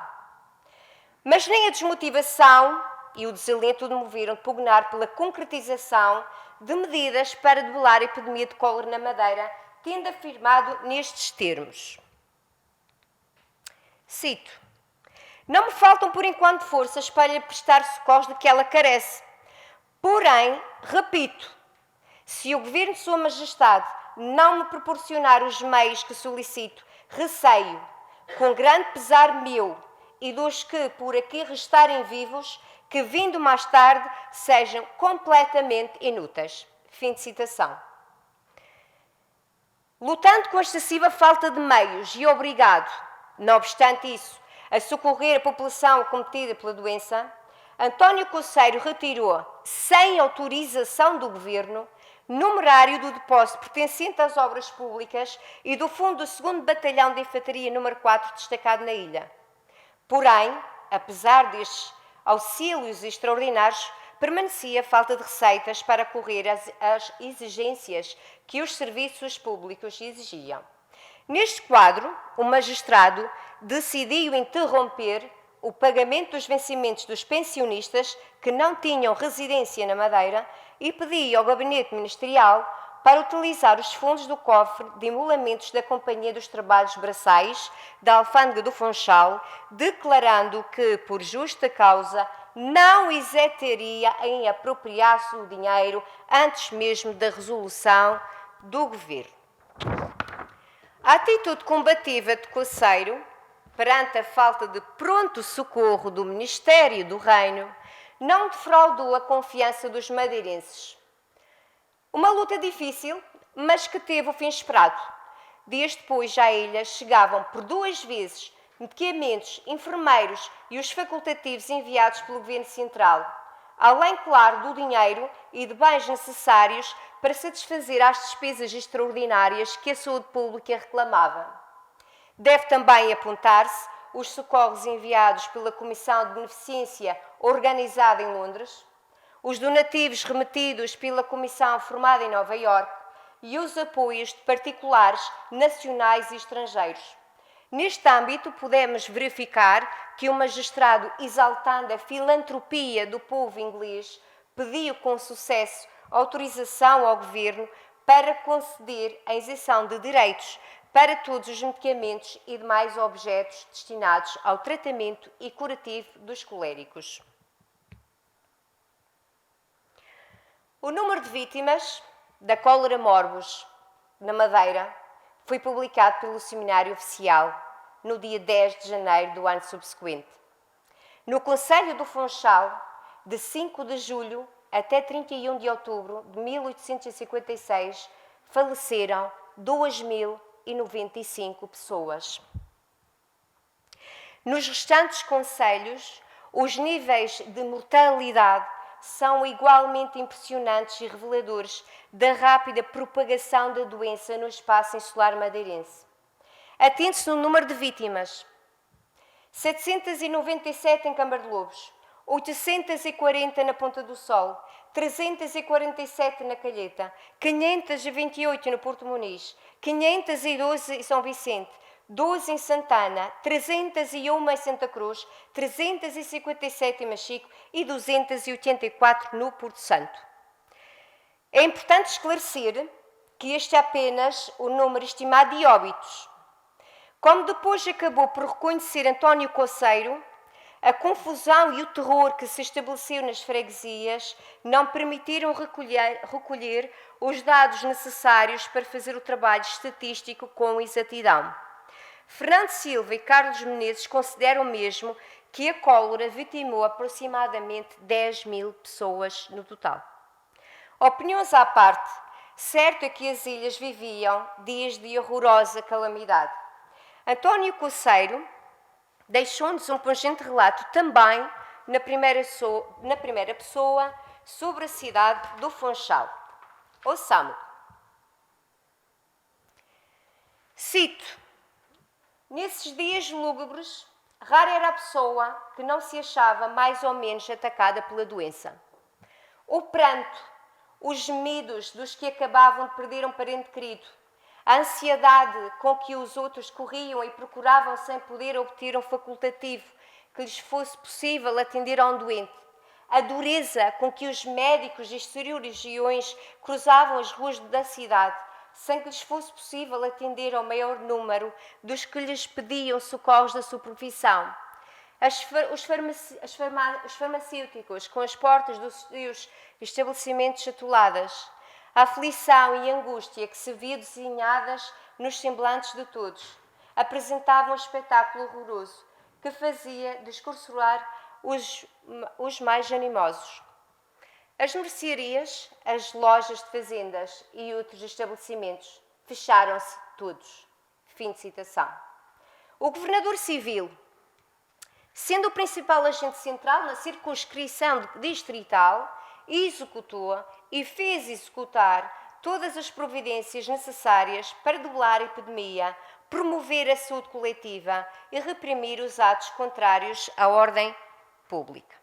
Mas nem a desmotivação e o desalento de me viram pugnar pela concretização de medidas para debelar a epidemia de cólera na Madeira, tendo afirmado nestes termos. Cito: não me faltam por enquanto forças para lhe prestar socorros de que ela carece. Porém, repito, se o Governo de Sua Majestade não me proporcionar os meios que solicito, receio, com grande pesar meu e dos que por aqui restarem vivos, que vindo mais tarde sejam completamente inúteis. Fim de citação. Lutando com a excessiva falta de meios e obrigado, não obstante isso, a socorrer a população acometida pela doença, António Coceiro retirou, sem autorização do Governo, numerário do depósito pertencente às obras públicas e do fundo do 2º Batalhão de Infantaria número 4, destacado na ilha. Porém, apesar destes auxílios extraordinários, permanecia falta de receitas para cobrir as exigências que os serviços públicos exigiam. Neste quadro, o magistrado decidiu interromper o pagamento dos vencimentos dos pensionistas que não tinham residência na Madeira e pediu ao Gabinete Ministerial para utilizar os fundos do cofre de emolamentos da Companhia dos Trabalhos Braçais da Alfândega do Funchal, declarando que, por justa causa, não hesitaria em apropriar-se o dinheiro antes mesmo da resolução do Governo. A atitude combativa de Coceiro, perante a falta de pronto socorro do Ministério do Reino, não defraudou a confiança dos madeirenses. Uma luta difícil, mas que teve o fim esperado. Dias depois, já à ilha chegavam por 2 vezes medicamentos, enfermeiros e os facultativos enviados pelo Governo Central, além, claro, do dinheiro e de bens necessários para satisfazer às despesas extraordinárias que a saúde pública reclamava. Deve também apontar-se os socorros enviados pela Comissão de Beneficência organizada em Londres, os donativos remetidos pela Comissão formada em Nova Iorque e os apoios de particulares nacionais e estrangeiros. Neste âmbito, podemos verificar que o magistrado, exaltando a filantropia do povo inglês, pediu com sucesso autorização ao Governo para conceder a isenção de direitos para todos os medicamentos e demais objetos destinados ao tratamento e curativo dos coléricos. O número de vítimas da cólera morbus na Madeira foi publicado pelo Seminário Oficial no dia 10 de janeiro do ano subsequente. No Conselho do Funchal, de 5 de julho até 31 de outubro de 1856, faleceram 2.095 pessoas. Nos restantes concelhos, os níveis de mortalidade são igualmente impressionantes e reveladores da rápida propagação da doença no espaço insular madeirense. Atende-se no número de vítimas: 797 em Câmara de Lobos, 840 na Ponta do Sol, 347 na Calheta, 528 no Porto Muniz, 512 em São Vicente, 12 em Santana, 301 em Santa Cruz, 357 em Machico e 284 no Porto Santo. É importante esclarecer que este é apenas o número estimado de óbitos. Como depois acabou por reconhecer António Coceiro, a confusão e o terror que se estabeleceu nas freguesias não permitiram recolher os dados necessários para fazer o trabalho estatístico com exatidão. Fernando Silva e Carlos Menezes consideram mesmo que a cólera vitimou aproximadamente 10 mil pessoas no total. Opiniões à parte, certo é que as ilhas viviam dias de horrorosa calamidade. António Coceiro deixou-nos um pungente relato também na primeira pessoa sobre a cidade do Funchal. Ouçamo. Cito: nesses dias lúgubres, rara era a pessoa que não se achava mais ou menos atacada pela doença. O pranto, os gemidos dos que acabavam de perder um parente querido, a ansiedade com que os outros corriam e procuravam sem poder obter um facultativo que lhes fosse possível atender a um doente, a dureza com que os médicos das cirurgiões cruzavam as ruas da cidade sem que lhes fosse possível atender ao maior número dos que lhes pediam socorros da sua profissão, os farmacêuticos com as portas dos seus estabelecimentos atoladas, a aflição e a angústia que se via desenhadas nos semblantes de todos, apresentavam um espetáculo horroroso que fazia desconsolar os mais animosos. As mercearias, as lojas de fazendas e outros estabelecimentos fecharam-se todos. Fim de citação. O governador civil, sendo o principal agente central na circunscrição distrital, executou e fez executar todas as providências necessárias para debelar a epidemia, promover a saúde coletiva e reprimir os atos contrários à ordem pública.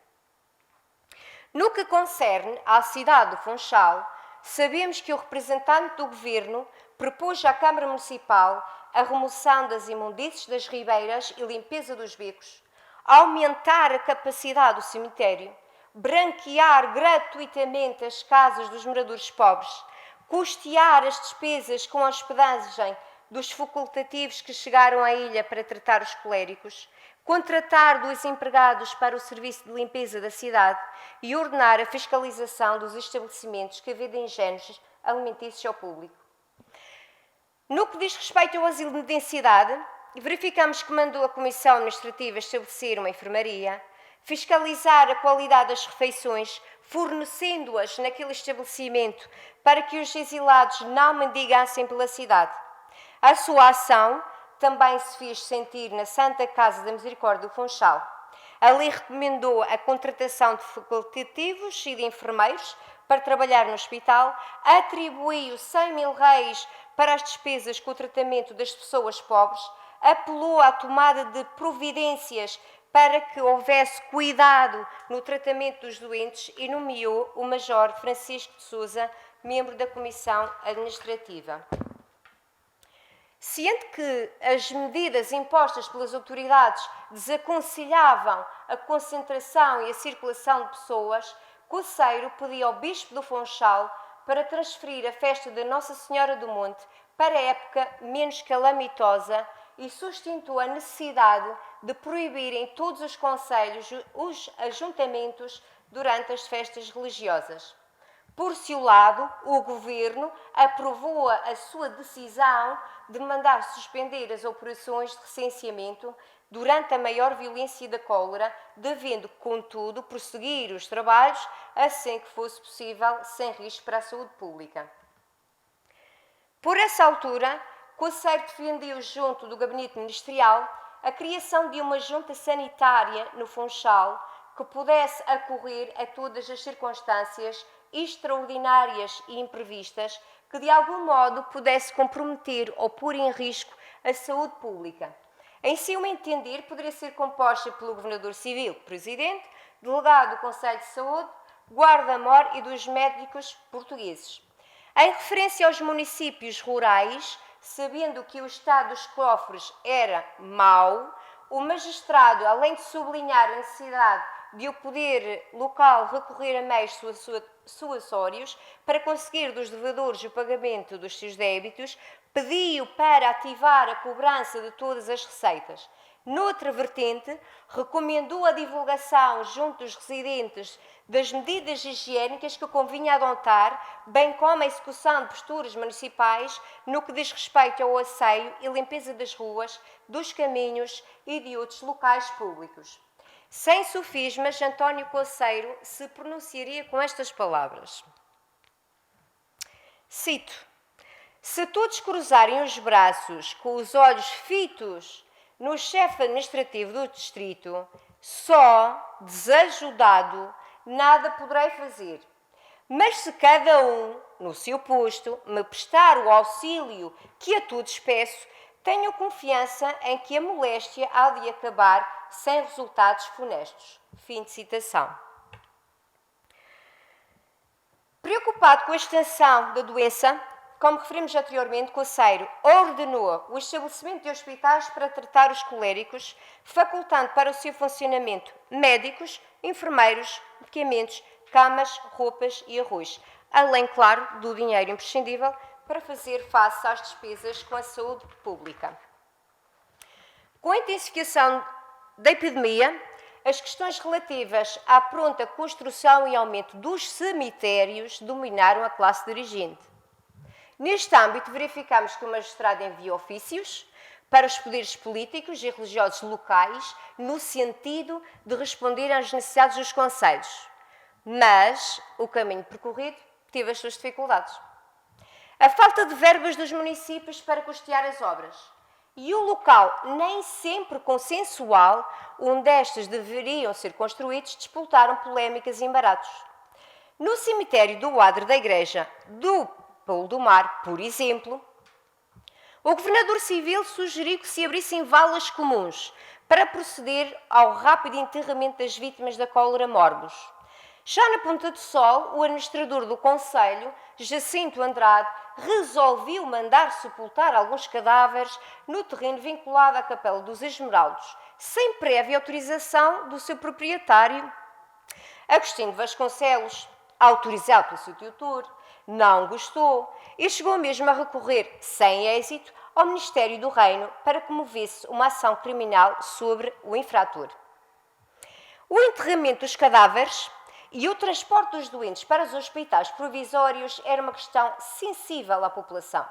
No que concerne à cidade do Funchal, sabemos que o representante do governo propôs à Câmara Municipal a remoção das imundícies das ribeiras e limpeza dos becos, aumentar a capacidade do cemitério, branquear gratuitamente as casas dos moradores pobres, custear as despesas com a hospedagem dos facultativos que chegaram à ilha para tratar os coléricos, contratar 2 empregados para o serviço de limpeza da cidade e ordenar a fiscalização dos estabelecimentos que vendem géneros alimentícios ao público. No que diz respeito ao asilo de densidade, verificamos que mandou a Comissão Administrativa estabelecer uma enfermaria, fiscalizar a qualidade das refeições, fornecendo-as naquele estabelecimento para que os exilados não mendigassem pela cidade. A sua ação também se fez sentir na Santa Casa da Misericórdia do Funchal. A lei recomendou a contratação de facultativos e de enfermeiros para trabalhar no hospital, atribuiu 100 mil réis para as despesas com o tratamento das pessoas pobres, apelou à tomada de providências para que houvesse cuidado no tratamento dos doentes e nomeou o Major Francisco de Sousa, membro da Comissão Administrativa. Ciente que as medidas impostas pelas autoridades desaconselhavam a concentração e a circulação de pessoas, Coceiro pediu ao Bispo do Funchal para transferir a festa da Nossa Senhora do Monte para a época menos calamitosa e sustentou a necessidade de proibir em todos os concelhos os ajuntamentos durante as festas religiosas. Por seu lado, o Governo aprovou a sua decisão de mandar suspender as operações de recenseamento durante a maior violência da cólera, devendo, contudo, prosseguir os trabalhos assim que fosse possível, sem risco para a saúde pública. Por essa altura, Coceiro defendeu junto do Gabinete Ministerial a criação de uma junta sanitária no Funchal que pudesse acorrer a todas as circunstâncias extraordinárias e imprevistas que de algum modo pudesse comprometer ou pôr em risco a saúde pública. Em seu entender, poderia ser composta pelo Governador Civil, Presidente, Delegado do Conselho de Saúde, Guarda-Mor e dos médicos portugueses. Em referência aos municípios rurais, sabendo que o estado dos cofres era mau, o magistrado, além de sublinhar a necessidade de o poder local recorrer a meios suassórios para conseguir dos devedores o pagamento dos seus débitos, pediu para ativar a cobrança de todas as receitas. Noutra vertente, recomendou a divulgação junto dos residentes das medidas higiênicas que convinha adotar, bem como a execução de posturas municipais no que diz respeito ao asseio e limpeza das ruas, dos caminhos e de outros locais públicos. Sem sofismas, António Conceiro se pronunciaria com estas palavras. Cito: se todos cruzarem os braços com os olhos fitos no chefe administrativo do distrito, só, desajudado, nada poderei fazer. Mas se cada um, no seu posto, me prestar o auxílio que a todos peço, tenho confiança em que a moléstia há de acabar sem resultados funestos. Fim de citação. Preocupado com a extensão da doença, como referimos anteriormente, Conceiro ordenou o estabelecimento de hospitais para tratar os coléricos, facultando para o seu funcionamento médicos, enfermeiros, medicamentos, camas, roupas e arroz, além, claro, do dinheiro imprescindível para fazer face às despesas com a saúde pública. Com a intensificação da epidemia, as questões relativas à pronta construção e aumento dos cemitérios dominaram a classe dirigente. Neste âmbito, verificamos que o magistrado envia ofícios para os poderes políticos e religiosos locais no sentido de responder às necessidades dos concelhos. Mas o caminho percorrido teve as suas dificuldades. A falta de verbas dos municípios para custear as obras e o local nem sempre consensual onde estas deveriam ser construídos disputaram polémicas e embaraços. No cemitério do adro da Igreja do Paulo do Mar, por exemplo, o governador civil sugeriu que se abrissem valas comuns para proceder ao rápido enterramento das vítimas da cólera morbus. Já na Ponta do Sol, o administrador do concelho, Jacinto Andrade, resolveu mandar sepultar alguns cadáveres no terreno vinculado à Capela dos Esmeraldos, sem prévia autorização do seu proprietário. Agostinho Vasconcelos, autorizado pelo seu tutor, não gostou e chegou mesmo a recorrer, sem êxito, ao Ministério do Reino para que movesse uma ação criminal sobre o infrator. O enterramento dos cadáveres e o transporte dos doentes para os hospitais provisórios era uma questão sensível à população.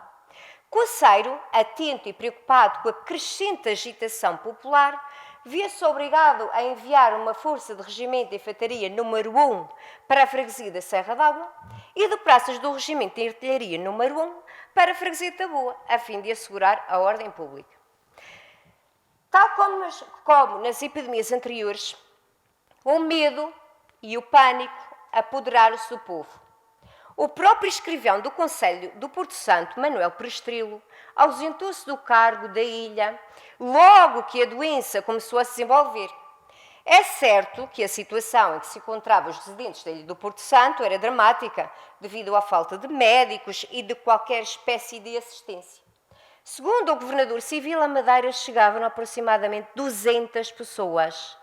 Conceiro, atento e preocupado com a crescente agitação popular, via-se obrigado a enviar uma força de regimento de infantaria número 1 para a freguesia da Serra d'Água e de praças do regimento de artilharia número 1 para a freguesia de Taboa, a fim de assegurar a ordem pública. Tal como nas epidemias anteriores, o medo e o pânico apoderaram-se do povo. O próprio escrivão do Conselho do Porto Santo, Manuel Prestrilo, ausentou-se do cargo da ilha logo que a doença começou a se desenvolver. É certo que a situação em que se encontravam os residentes da ilha do Porto Santo era dramática, devido à falta de médicos e de qualquer espécie de assistência. Segundo o governador civil, a Madeira chegavam aproximadamente 200 pessoas,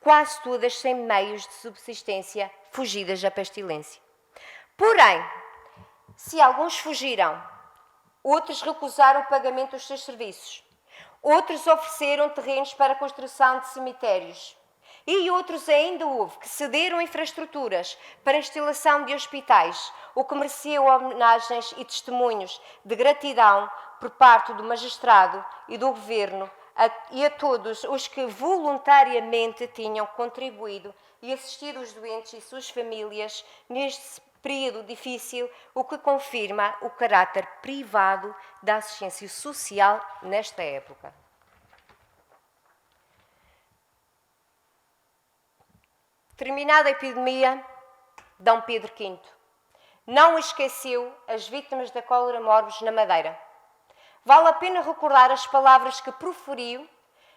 quase todas sem meios de subsistência, fugidas da pestilência. Porém, se alguns fugiram, outros recusaram o pagamento dos seus serviços, outros ofereceram terrenos para a construção de cemitérios e outros ainda houve que cederam infraestruturas para a instalação de hospitais, o que mereceu homenagens e testemunhos de gratidão por parte do magistrado e do governo e a todos os que voluntariamente tinham contribuído e assistido os doentes e suas famílias neste período difícil, o que confirma o caráter privado da assistência social nesta época. Terminada a epidemia, D. Pedro V não esqueceu as vítimas da cólera morbus na Madeira. Vale a pena recordar as palavras que proferiu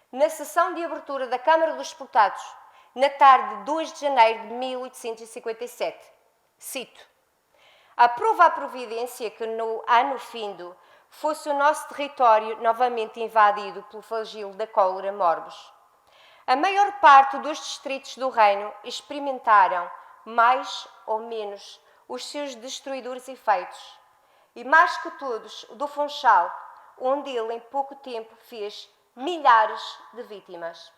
na sessão de abertura da Câmara dos Deputados, na tarde de 2 de janeiro de 1857. Cito: aprova a providência que no ano findo fosse o nosso território novamente invadido pelo flagelo da cólera morbus. A maior parte dos distritos do reino experimentaram, mais ou menos, os seus destruidores efeitos. E mais que todos, o do Funchal, onde ele em pouco tempo fez milhares de vítimas.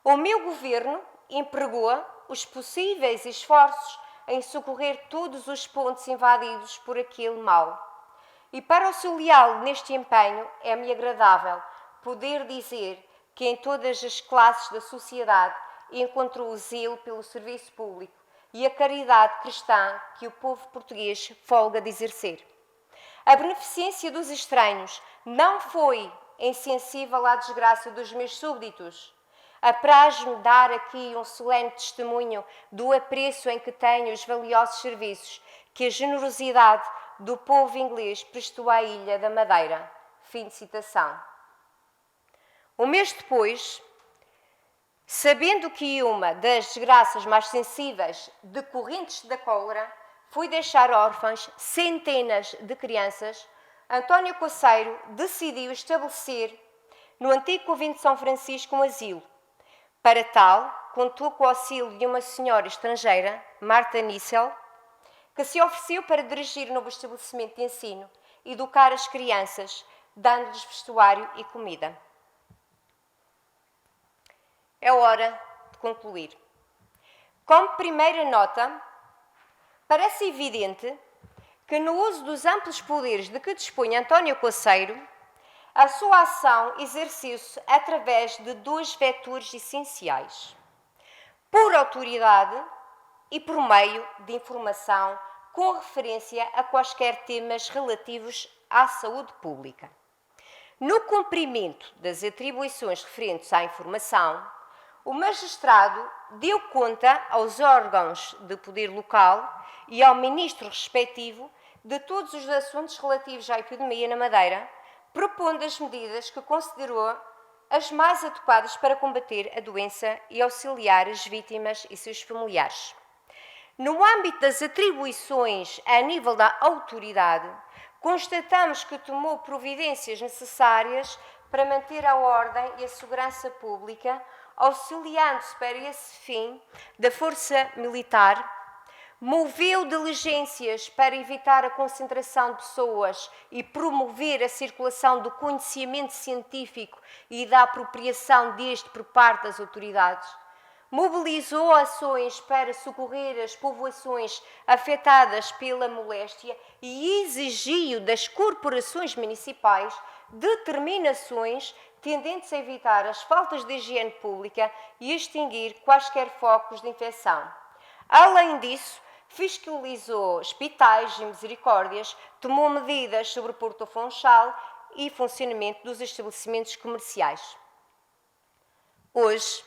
O meu governo empregou os possíveis esforços em socorrer todos os pontos invadidos por aquele mal. E para o seu leal neste empenho, é-me agradável poder dizer que em todas as classes da sociedade encontrou o zelo pelo serviço público e a caridade cristã que o povo português folga de exercer. A beneficência dos estranhos não foi insensível à desgraça dos meus súbditos. Apraz-me dar aqui um solene testemunho do apreço em que tenho os valiosos serviços que a generosidade do povo inglês prestou à ilha da Madeira. Fim de citação. Um mês depois, sabendo que uma das desgraças mais sensíveis decorrentes da cólera foi deixar órfãs centenas de crianças, António Coceiro decidiu estabelecer no antigo convento de São Francisco um asilo. Para tal, contou com o auxílio de uma senhora estrangeira, Marta Nissel, que se ofereceu para dirigir o novo estabelecimento de ensino e educar as crianças, dando-lhes vestuário e comida. É hora de concluir. Como primeira nota, parece evidente que no uso dos amplos poderes de que dispunha António Coceiro, a sua ação exerceu-se através de dois vetores essenciais: por autoridade e por meio de informação com referência a quaisquer temas relativos à saúde pública. No cumprimento das atribuições referentes à informação, o magistrado deu conta aos órgãos de poder local e ao ministro respectivo de todos os assuntos relativos à epidemia na Madeira, propondo as medidas que considerou as mais adequadas para combater a doença e auxiliar as vítimas e seus familiares. No âmbito das atribuições a nível da autoridade, constatamos que tomou providências necessárias para manter a ordem e a segurança pública, auxiliando-se para esse fim da força militar, moveu diligências para evitar a concentração de pessoas e promover a circulação do conhecimento científico e da apropriação deste por parte das autoridades, mobilizou ações para socorrer as povoações afetadas pela moléstia e exigiu das corporações municipais determinações tendentes a evitar as faltas de higiene pública e extinguir quaisquer focos de infecção. Além disso, fiscalizou hospitais e misericórdias, tomou medidas sobre o Porto Funchal e funcionamento dos estabelecimentos comerciais. Hoje,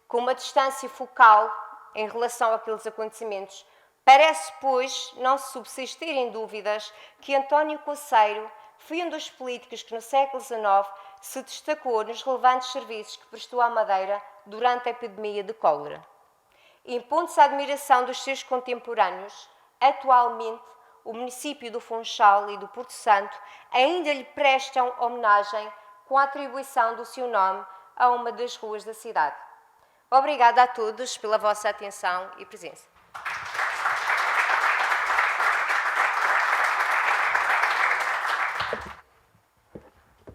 com uma distância focal em relação àqueles acontecimentos, parece, pois, não se subsistirem dúvidas que António Coceiro foi um dos políticos que no século XIX se destacou nos relevantes serviços que prestou à Madeira durante a epidemia de cólera. Impondo-se a admiração dos seus contemporâneos, atualmente o município do Funchal e do Porto Santo ainda lhe prestam homenagem com a atribuição do seu nome a uma das ruas da cidade. Obrigada a todos pela vossa atenção e presença.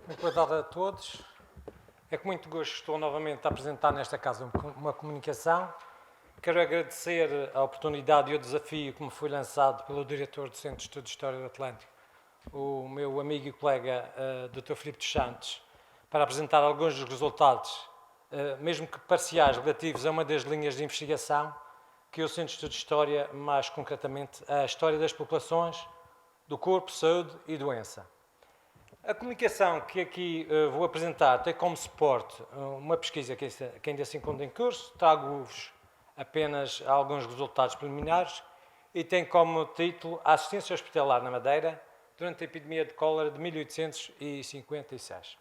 Muito boa tarde a todos. É com muito gosto que estou novamente a apresentar nesta casa uma comunicação. Quero agradecer a oportunidade e o desafio que me foi lançado pelo diretor do Centro de Estudos de História do Atlântico, o meu amigo e colega Dr. Filipe dos Santos, para apresentar alguns dos resultados, mesmo que parciais, relativos a uma das linhas de investigação que o Centro de Estudos de História, mais concretamente, a história das populações, do corpo, saúde e doença. A comunicação que aqui vou apresentar tem como suporte uma pesquisa que ainda se encontra em curso, trago-vos apenas alguns resultados preliminares e tem como título a assistência hospitalar na Madeira durante a epidemia de cólera de 1856.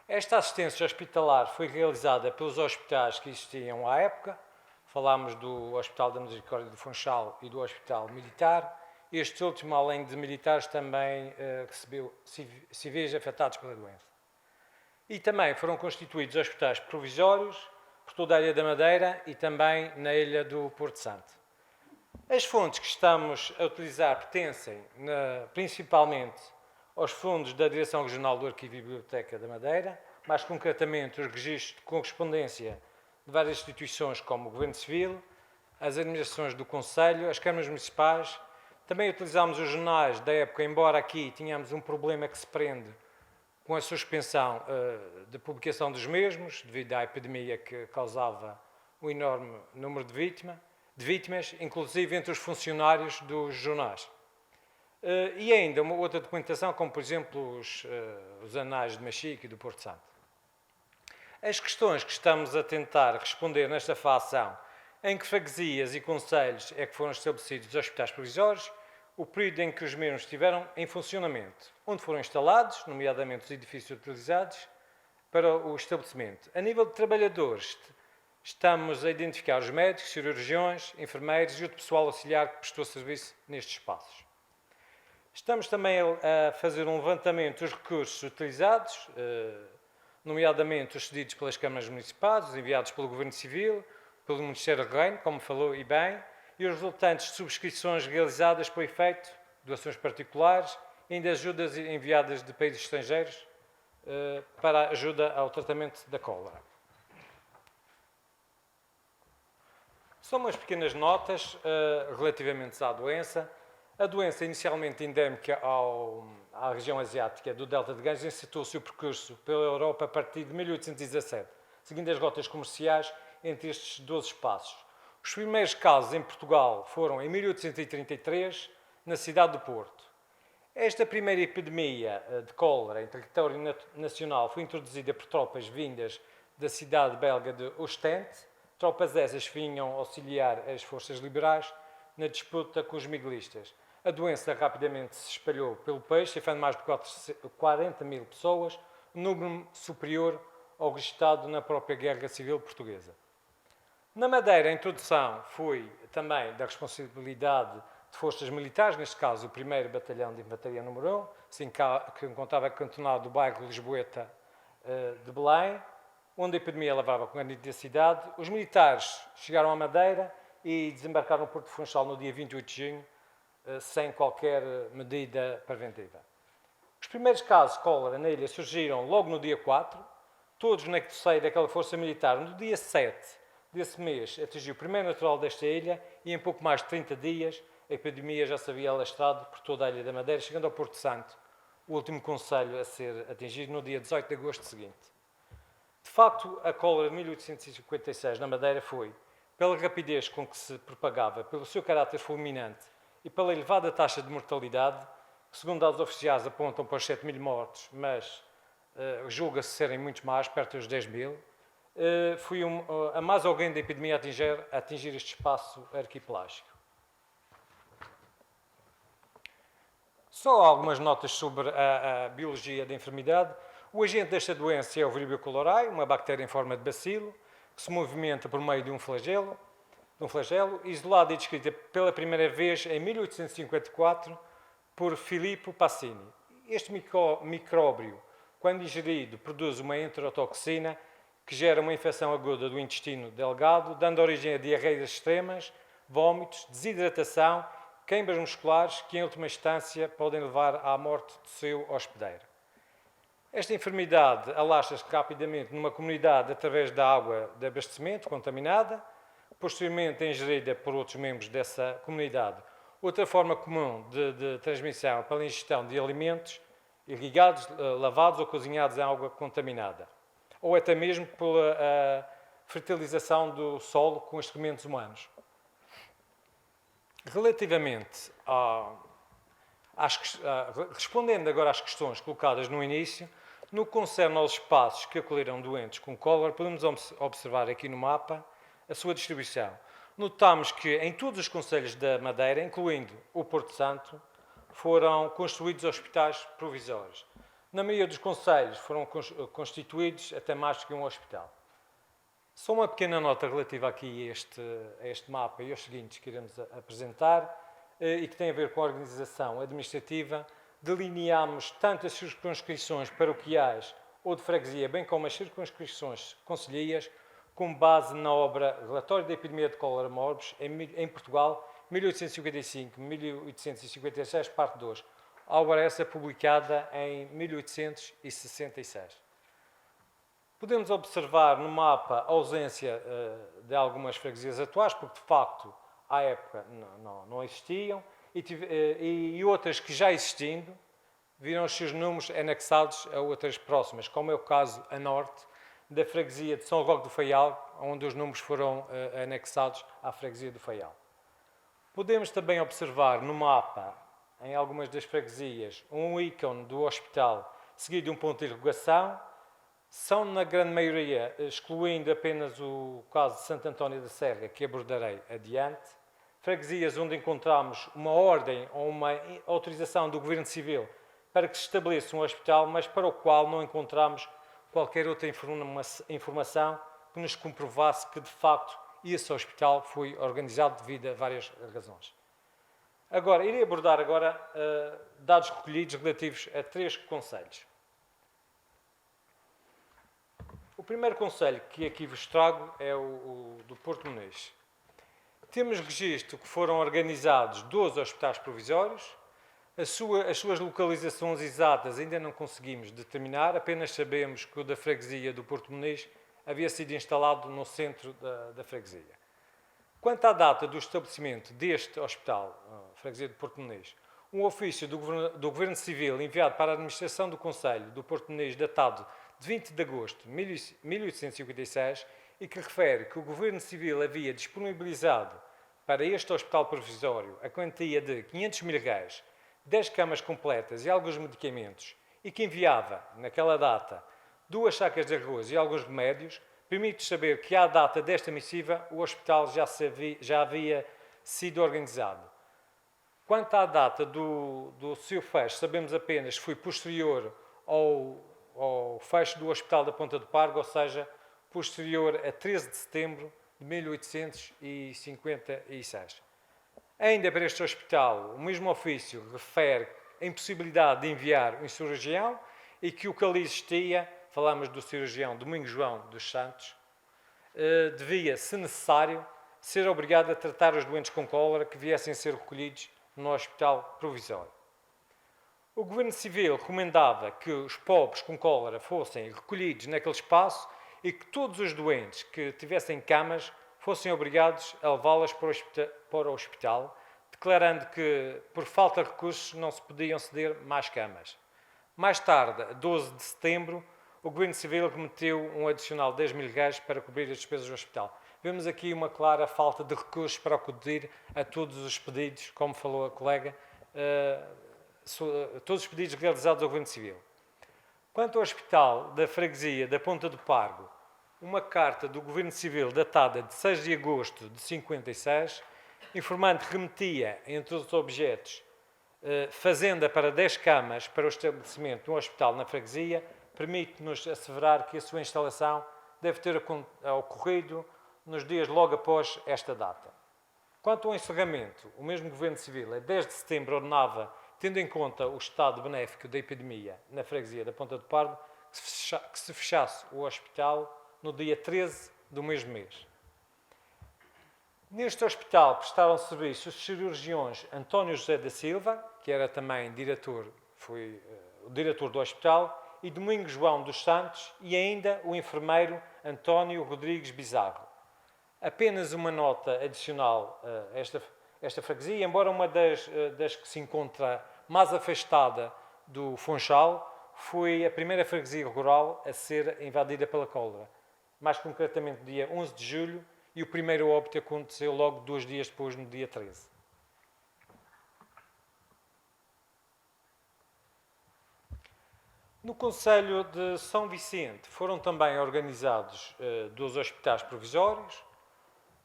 Esta assistência hospitalar foi realizada pelos hospitais que existiam à época. Falámos do Hospital da Misericórdia do Funchal e do Hospital Militar Este último, além de militares, também recebeu civis afetados pela doença. E também foram constituídos hospitais provisórios por toda a Ilha da Madeira e também na Ilha do Porto Santo. As fontes que estamos a utilizar pertencem principalmente aos fundos da Direção Regional do Arquivo e Biblioteca da Madeira, mais concretamente os registros de correspondência de várias instituições como o Governo Civil, as administrações do Conselho, as câmaras municipais. Também utilizámos os jornais da época, embora aqui tínhamos um problema que se prende com a suspensão de publicação dos mesmos, devido à epidemia que causava um enorme número de vítimas, inclusive entre os funcionários dos jornais. E ainda uma outra documentação, como por exemplo os anais de Machique e do Porto Santo. As questões que estamos a tentar responder nesta fação, em que freguesias e concelhos é que foram estabelecidos os hospitais provisórios, o período em que os mesmos estiveram em funcionamento, onde foram instalados, nomeadamente os edifícios utilizados para o estabelecimento. A nível de trabalhadores, estamos a identificar os médicos, cirurgiões, enfermeiros e outro pessoal auxiliar que prestou serviço nestes espaços. Estamos também a fazer um levantamento dos recursos utilizados, nomeadamente os cedidos pelas câmaras municipais, os enviados pelo Governo Civil, pelo Ministério do Reino, como falou e bem, e os resultantes de subscrições realizadas por efeito, doações particulares, e ainda ajudas enviadas de países estrangeiros para ajuda ao tratamento da cólera. Só umas pequenas notas relativamente à doença. A doença, inicialmente endémica à região asiática do Delta de Ganges, incitou o seu percurso pela Europa a partir de 1817, seguindo as rotas comerciais entre estes 12 espaços. Os primeiros casos em Portugal foram em 1833, na cidade do Porto. Esta primeira epidemia de cólera em território nacional foi introduzida por tropas vindas da cidade belga de Ostende, tropas essas que vinham auxiliar as forças liberais na disputa com os miguelistas. A doença rapidamente se espalhou pelo país, ceifando mais de 40 mil pessoas, um número superior ao registrado na própria Guerra Civil Portuguesa. Na Madeira, a introdução foi também da responsabilidade de forças militares, neste caso o 1º Batalhão de Infantaria número 1, que encontrava cantonado do bairro Lisboeta de Belém, onde a epidemia lavrava com grande intensidade. Os militares chegaram à Madeira e desembarcaram no Porto de Funchal no dia 28 de junho, sem qualquer medida preventiva. Os primeiros casos de cólera na ilha surgiram logo no dia 4, todos na seio daquela força militar. No dia 7 desse mês atingiu o primeiro natural desta ilha e em pouco mais de 30 dias a epidemia já se havia alastrado por toda a Ilha da Madeira, chegando ao Porto Santo, o último concelho a ser atingido no dia 18 de agosto seguinte. De facto, a cólera de 1856 na Madeira foi, pela rapidez com que se propagava, pelo seu caráter fulminante e pela elevada taxa de mortalidade, que segundo dados oficiais apontam para os 7 mil mortos, mas julga-se serem muitos mais, perto dos 10 mil, foi a mais alguém da epidemia a atingir este espaço arquipelágico. Só algumas notas sobre a biologia da enfermidade. O agente desta doença é o Vibrio cholerae, uma bactéria em forma de bacilo, que se movimenta por meio de um flagelo, isolada e descrita pela primeira vez em 1854 por Filippo Passini. Este micróbio, quando ingerido, produz uma enterotoxina que gera uma infecção aguda do intestino delgado, dando origem a diarreias extremas, vômitos, desidratação, queimbras musculares que, em última instância, podem levar à morte do seu hospedeiro. Esta enfermidade alastra-se rapidamente numa comunidade através da água de abastecimento contaminada, posteriormente é ingerida por outros membros dessa comunidade. Outra forma comum de transmissão é pela ingestão de alimentos irrigados, lavados ou cozinhados em água contaminada, ou até mesmo pela fertilização do solo com excrementos humanos. Relativamente respondendo agora às questões colocadas no início, no que concerne aos espaços que acolheram doentes com cólera, podemos observar aqui no mapa a sua distribuição. Notamos que em todos os concelhos da Madeira, incluindo o Porto Santo, foram construídos hospitais provisórios. Na maioria dos concelhos foram constituídos até mais do que um hospital. Só uma pequena nota relativa aqui a este mapa e aos seguintes que iremos apresentar. e que tem a ver com a organização administrativa, delineámos tanto as circunscrições paroquiais ou de freguesia, bem como as circunscrições concelhias, com base na obra Relatório da Epidemia de Cólera Morbus em Portugal, 1855-1856, parte 2. Obra essa publicada em 1866. Podemos observar no mapa a ausência de algumas freguesias atuais, porque de facto, à época, não existiam, e outras que já existindo, viram os seus números anexados a outras próximas, como é o caso a norte da freguesia de São Roque do Faial, onde os números foram anexados à freguesia do Faial. Podemos também observar no mapa, em algumas das freguesias, um ícone do hospital seguido de um ponto de interrogação. São, na grande maioria, excluindo apenas o caso de Santo António da Serra, que abordarei adiante, freguesias onde encontramos uma ordem ou uma autorização do Governo Civil para que se estabeleça um hospital, mas para o qual não encontramos qualquer outra informação que nos comprovasse que, de facto, esse hospital foi organizado devido a várias razões. Agora, irei abordar dados recolhidos relativos a 3 concelhos. O primeiro concelho que aqui vos trago é o do Porto Muniz. Temos registro que foram organizados 12 hospitais provisórios. As suas localizações exatas ainda não conseguimos determinar, apenas sabemos que o da freguesia do Porto Muniz havia sido instalado no centro da freguesia. Quanto à data do estabelecimento deste hospital, freguesia do Porto Muniz, um ofício do Governo Civil enviado para a administração do Concelho do Porto Muniz, datado de 20 de agosto de 1856, e que refere que o Governo Civil havia disponibilizado para este hospital provisório a quantia de 500 mil reais, 10 camas completas e alguns medicamentos, e que enviava, naquela data, 2 sacas de arroz e alguns remédios, permite saber que, à data desta missiva, o hospital já havia sido organizado. Quanto à data do seu fecho, sabemos apenas que foi posterior ao fecho do Hospital da Ponta do Pargo, ou seja, posterior a 13 de setembro de 1856. Ainda para este hospital, o mesmo ofício refere a impossibilidade de enviar um cirurgião e que o que ali existia, falamos do cirurgião Domingos João dos Santos, devia, se necessário, ser obrigado a tratar os doentes com cólera que viessem a ser recolhidos no hospital provisório. O Governo Civil recomendava que os pobres com cólera fossem recolhidos naquele espaço e que todos os doentes que tivessem camas fossem obrigados a levá-las para o hospital, declarando que, por falta de recursos, não se podiam ceder mais camas. Mais tarde, a 12 de setembro, o Governo Civil remeteu um adicional de 10 mil reais para cobrir as despesas do hospital. Vemos aqui uma clara falta de recursos para acudir a todos os pedidos, como falou a colega, todos os pedidos realizados ao Governo Civil. Quanto ao Hospital da Freguesia da Ponta do Pargo, uma carta do Governo Civil datada de 6 de agosto de 56, informando que remetia, entre os objetos, fazenda para 10 camas para o estabelecimento de um hospital na freguesia, permite-nos asseverar que a sua instalação deve ter ocorrido nos dias logo após esta data. Quanto ao encerramento, o mesmo Governo Civil, a 10 de setembro, ordenava, tendo em conta o estado benéfico da epidemia na freguesia da Ponta do Pargo, que se fechasse o hospital no dia 13 do mesmo mês. Neste hospital prestaram serviço os cirurgiões António José da Silva, que era também foi o diretor do hospital, e Domingos João dos Santos, e ainda o enfermeiro António Rodrigues Bizarro. Apenas uma nota adicional a esta freguesia, embora uma das que se encontra mais afastada do Funchal, foi a primeira freguesia rural a ser invadida pela cólera. Mais concretamente, dia 11 de julho, e o primeiro óbito aconteceu logo 2 dias depois, no dia 13. No Concelho de São Vicente foram também organizados 2 hospitais provisórios,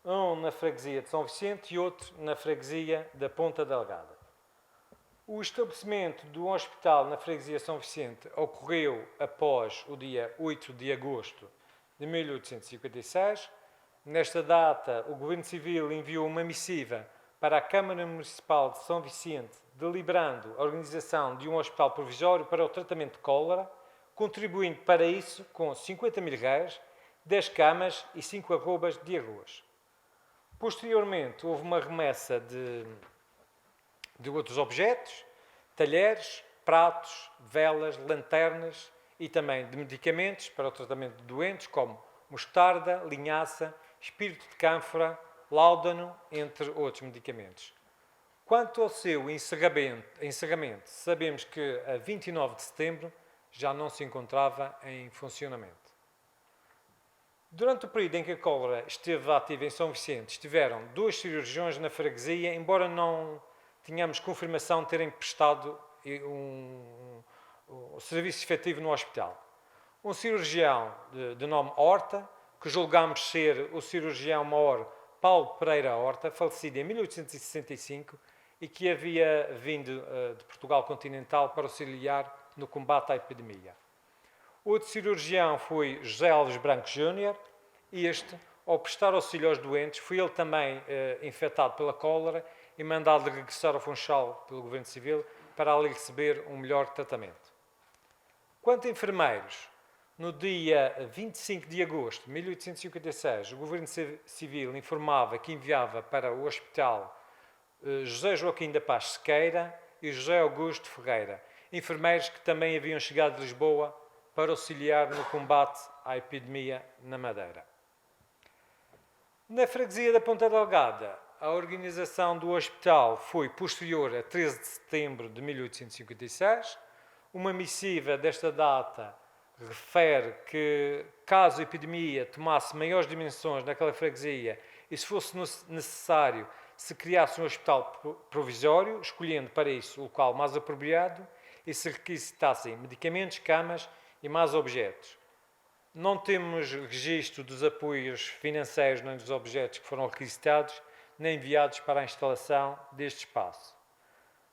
um na freguesia de São Vicente e outro na freguesia da Ponta Delgada. O estabelecimento do hospital na freguesia de São Vicente ocorreu após o dia 8 de agosto de 1856. Nesta data, o Governo Civil enviou uma missiva para a Câmara Municipal de São Vicente, deliberando a organização de um hospital provisório para o tratamento de cólera, contribuindo para isso com 50 mil reais, 10 camas e 5 arrobas de arroz. Posteriormente, houve uma remessa de outros objetos, talheres, pratos, velas, lanternas e também de medicamentos para o tratamento de doentes, como mostarda, linhaça, espírito de cânfora, láudano, entre outros medicamentos. Quanto ao seu encerramento, sabemos que a 29 de setembro já não se encontrava em funcionamento. Durante o período em que a cólera esteve ativa em São Vicente, estiveram 2 cirurgiões na freguesia, embora não tenhamos confirmação de terem prestado um serviço efetivo no hospital. Um cirurgião de nome Horta, que julgamos ser o cirurgião-maior Paulo Pereira Horta, falecido em 1865 e que havia vindo de Portugal continental para auxiliar no combate à epidemia. Outro cirurgião foi José Alves Branco Júnior. Este, ao prestar auxílio aos doentes, foi ele também infectado pela cólera e mandado regressar ao Funchal pelo Governo Civil para ali receber um melhor tratamento. Quanto a enfermeiros, no dia 25 de agosto de 1856, o Governo Civil informava que enviava para o hospital José Joaquim da Paz Sequeira e José Augusto Ferreira, enfermeiros que também haviam chegado de Lisboa para auxiliar no combate à epidemia na Madeira. Na freguesia da Ponta Delgada, a organização do hospital foi posterior a 13 de setembro de 1856. Uma missiva desta data refere que, caso a epidemia tomasse maiores dimensões naquela freguesia e se fosse necessário, se criasse um hospital provisório, escolhendo para isso o local mais apropriado e se requisitassem medicamentos, camas e mais objetos. Não temos registro dos apoios financeiros nem dos objetos que foram requisitados nem enviados para a instalação deste espaço.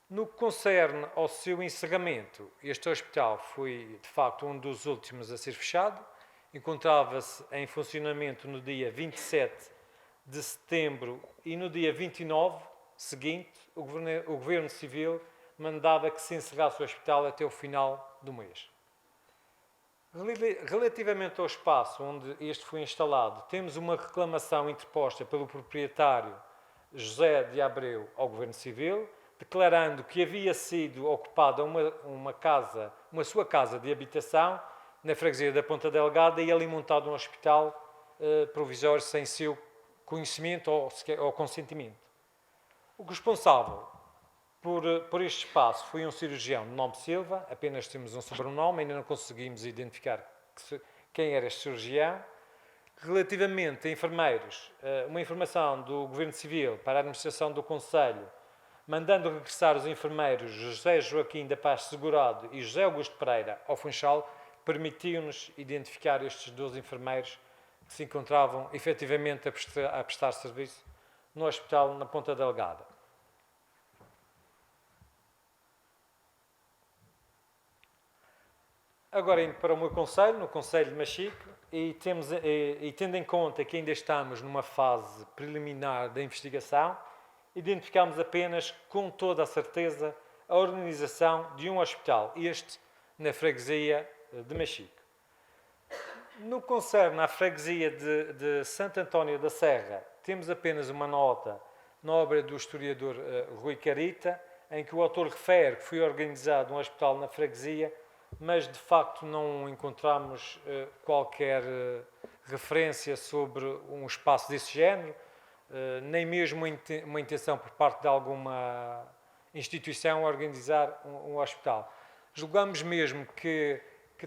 No que concerne ao seu encerramento, este hospital foi, de facto, um dos últimos a ser fechado. Encontrava-se em funcionamento no dia 27 de setembro e no dia 29 seguinte, o Governo Civil mandava que se encerrasse o hospital até o final do mês. Relativamente ao espaço onde este foi instalado, temos uma reclamação interposta pelo proprietário José de Abreu ao Governo Civil, declarando que havia sido ocupada uma sua casa de habitação na freguesia da Ponta Delgada e ali montado um hospital provisório sem seu conhecimento ou consentimento. O responsável por este espaço foi um cirurgião de nome Silva, apenas temos um sobrenome, ainda não conseguimos identificar quem era este cirurgião. Relativamente a enfermeiros, uma informação do Governo Civil para a Administração do Conselho, mandando regressar os enfermeiros José Joaquim da Paz Segurado e José Augusto Pereira ao Funchal, permitiu-nos identificar estes 2 enfermeiros que se encontravam efetivamente a prestar serviço no hospital na Ponta Delgada. Agora indo para o meu concelho, no Concelho de Machico, e tendo em conta que ainda estamos numa fase preliminar da investigação, identificamos apenas, com toda a certeza, a organização de um hospital, este na freguesia de Machico. No que concerne à freguesia de Santo António da Serra, temos apenas uma nota na obra do historiador Rui Carita, em que o autor refere que foi organizado um hospital na freguesia, mas de facto não encontramos qualquer referência sobre um espaço desse género, nem mesmo uma intenção por parte de alguma instituição a organizar um hospital. Julgamos mesmo que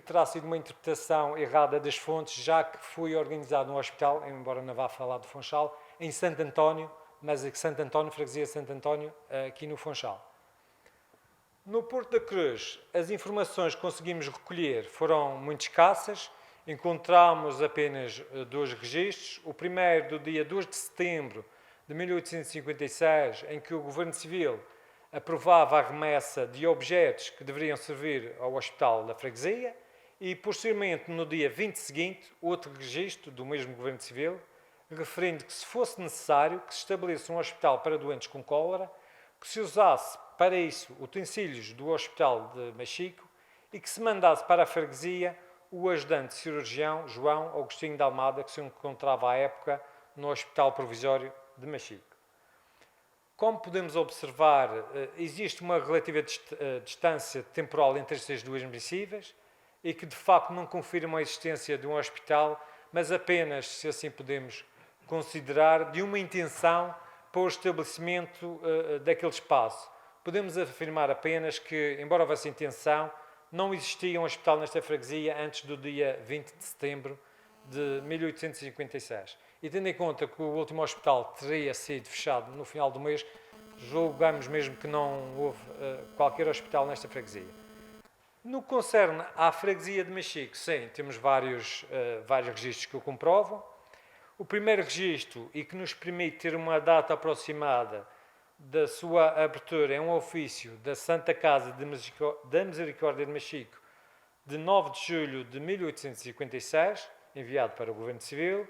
terá sido uma interpretação errada das fontes, já que foi organizado um hospital, embora não vá falar do Funchal, em Santo António, mas em Santo António, freguesia de Santo António, aqui no Funchal. No Porto da Cruz, as informações que conseguimos recolher foram muito escassas. Encontramos apenas 2 registros. O primeiro, do dia 2 de setembro de 1856, em que o Governo Civil aprovava a remessa de objetos que deveriam servir ao Hospital da Freguesia, e, posteriormente, no dia 20 seguinte, outro registro do mesmo Governo Civil, referindo que, se fosse necessário, que se estabeleça um hospital para doentes com cólera, que se usasse para isso utensílios do Hospital de Machico e que se mandasse para a freguesia o ajudante cirurgião João Agostinho de Almada, que se encontrava à época no Hospital Provisório de Machico. Como podemos observar, existe uma relativa distância temporal entre estas duas municípios e que, de facto, não confirma a existência de um hospital, mas apenas, se assim podemos considerar, de uma intenção para o estabelecimento daquele espaço. Podemos afirmar apenas que, embora houvesse intenção, não existia um hospital nesta freguesia antes do dia 20 de setembro de 1856. E tendo em conta que o último hospital teria sido fechado no final do mês, julgamos mesmo que não houve qualquer hospital nesta freguesia. No que concerne à freguesia de Machico, sim, temos vários registros que o comprovam. O primeiro registro, e que nos permite ter uma data aproximada da sua abertura, é um ofício da Santa Casa da Misericórdia de Machico, de 9 de julho de 1856, enviado para o Governo Civil,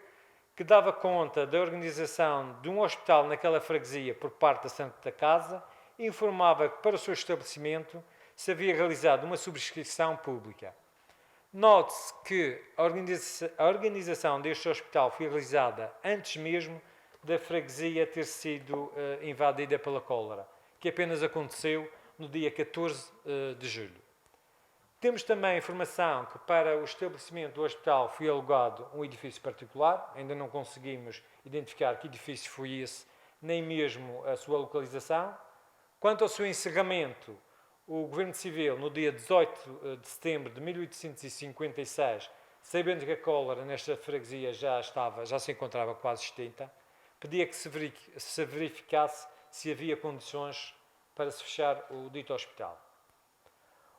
que dava conta da organização de um hospital naquela freguesia por parte da Santa Casa e informava que, para o seu estabelecimento, se havia realizado uma subscrição pública. Note-se que a organização deste hospital foi realizada antes mesmo da freguesia ter sido invadida pela cólera, que apenas aconteceu no dia 14 de julho. Temos também a informação que para o estabelecimento do hospital foi alugado um edifício particular, ainda não conseguimos identificar que edifício foi esse, nem mesmo a sua localização. Quanto ao seu encerramento, o Governo Civil, no dia 18 de setembro de 1856, sabendo que a cólera nesta freguesia já se encontrava quase extinta, pedia que se verificasse se havia condições para se fechar o dito hospital.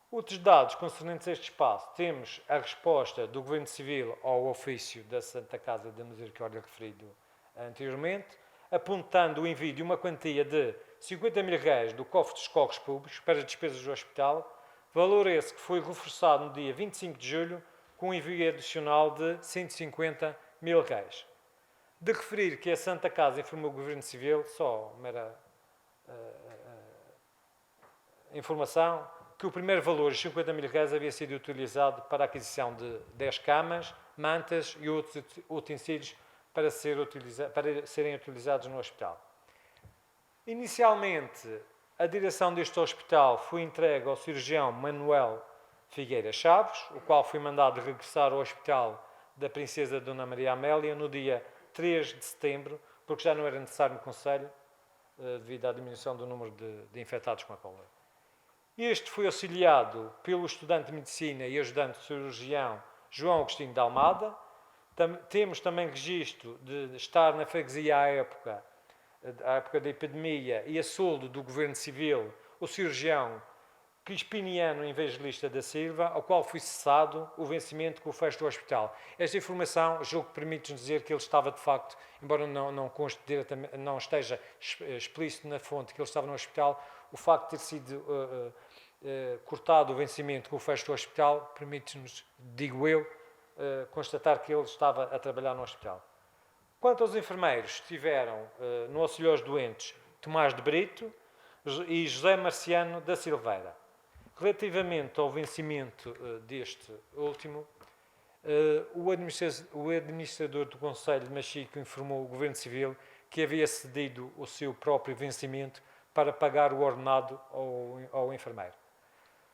Outros dados concernentes a este espaço, temos a resposta do Governo Civil ao ofício da Santa Casa da Misericórdia referido anteriormente, apontando o envio de uma quantia de 50 mil reais do cofre dos cofres públicos para as despesas do hospital, valor esse que foi reforçado no dia 25 de julho com um envio adicional de 150 mil reais. De referir que a Santa Casa informou o Governo Civil, só mera informação, que o primeiro valor, os 50 mil reais, havia sido utilizado para a aquisição de 10 camas, mantas e outros utensílios para serem utilizados no hospital. Inicialmente, a direção deste hospital foi entregue ao cirurgião Manuel Figueira Chaves, o qual foi mandado regressar ao hospital da Princesa Dona Maria Amélia no dia 3 de setembro, porque já não era necessário no Conselho, devido à diminuição do número de infectados com a cólera. Este foi auxiliado pelo estudante de Medicina e ajudante cirurgião João Agostinho de Almada. Temos também registro de estar na freguesia à época da epidemia e a soldo do Governo Civil, o cirurgião Crispiniano Evangelista da Silva, ao qual foi cessado o vencimento com o fecho do hospital. Esta informação, julgo que permite-nos dizer que ele estava, de facto, embora não conste diretamente, não esteja explícito na fonte que ele estava no hospital, o facto de ter sido cortado o vencimento com o fecho do hospital permite-nos, digo eu, constatar que ele estava a trabalhar no hospital. Quanto aos enfermeiros, estiveram no auxílio aos doentes Tomás de Brito e José Marciano da Silveira. Relativamente ao vencimento deste último, o administrador do Conselho de Machico informou o Governo Civil que havia cedido o seu próprio vencimento para pagar o ordenado ao enfermeiro.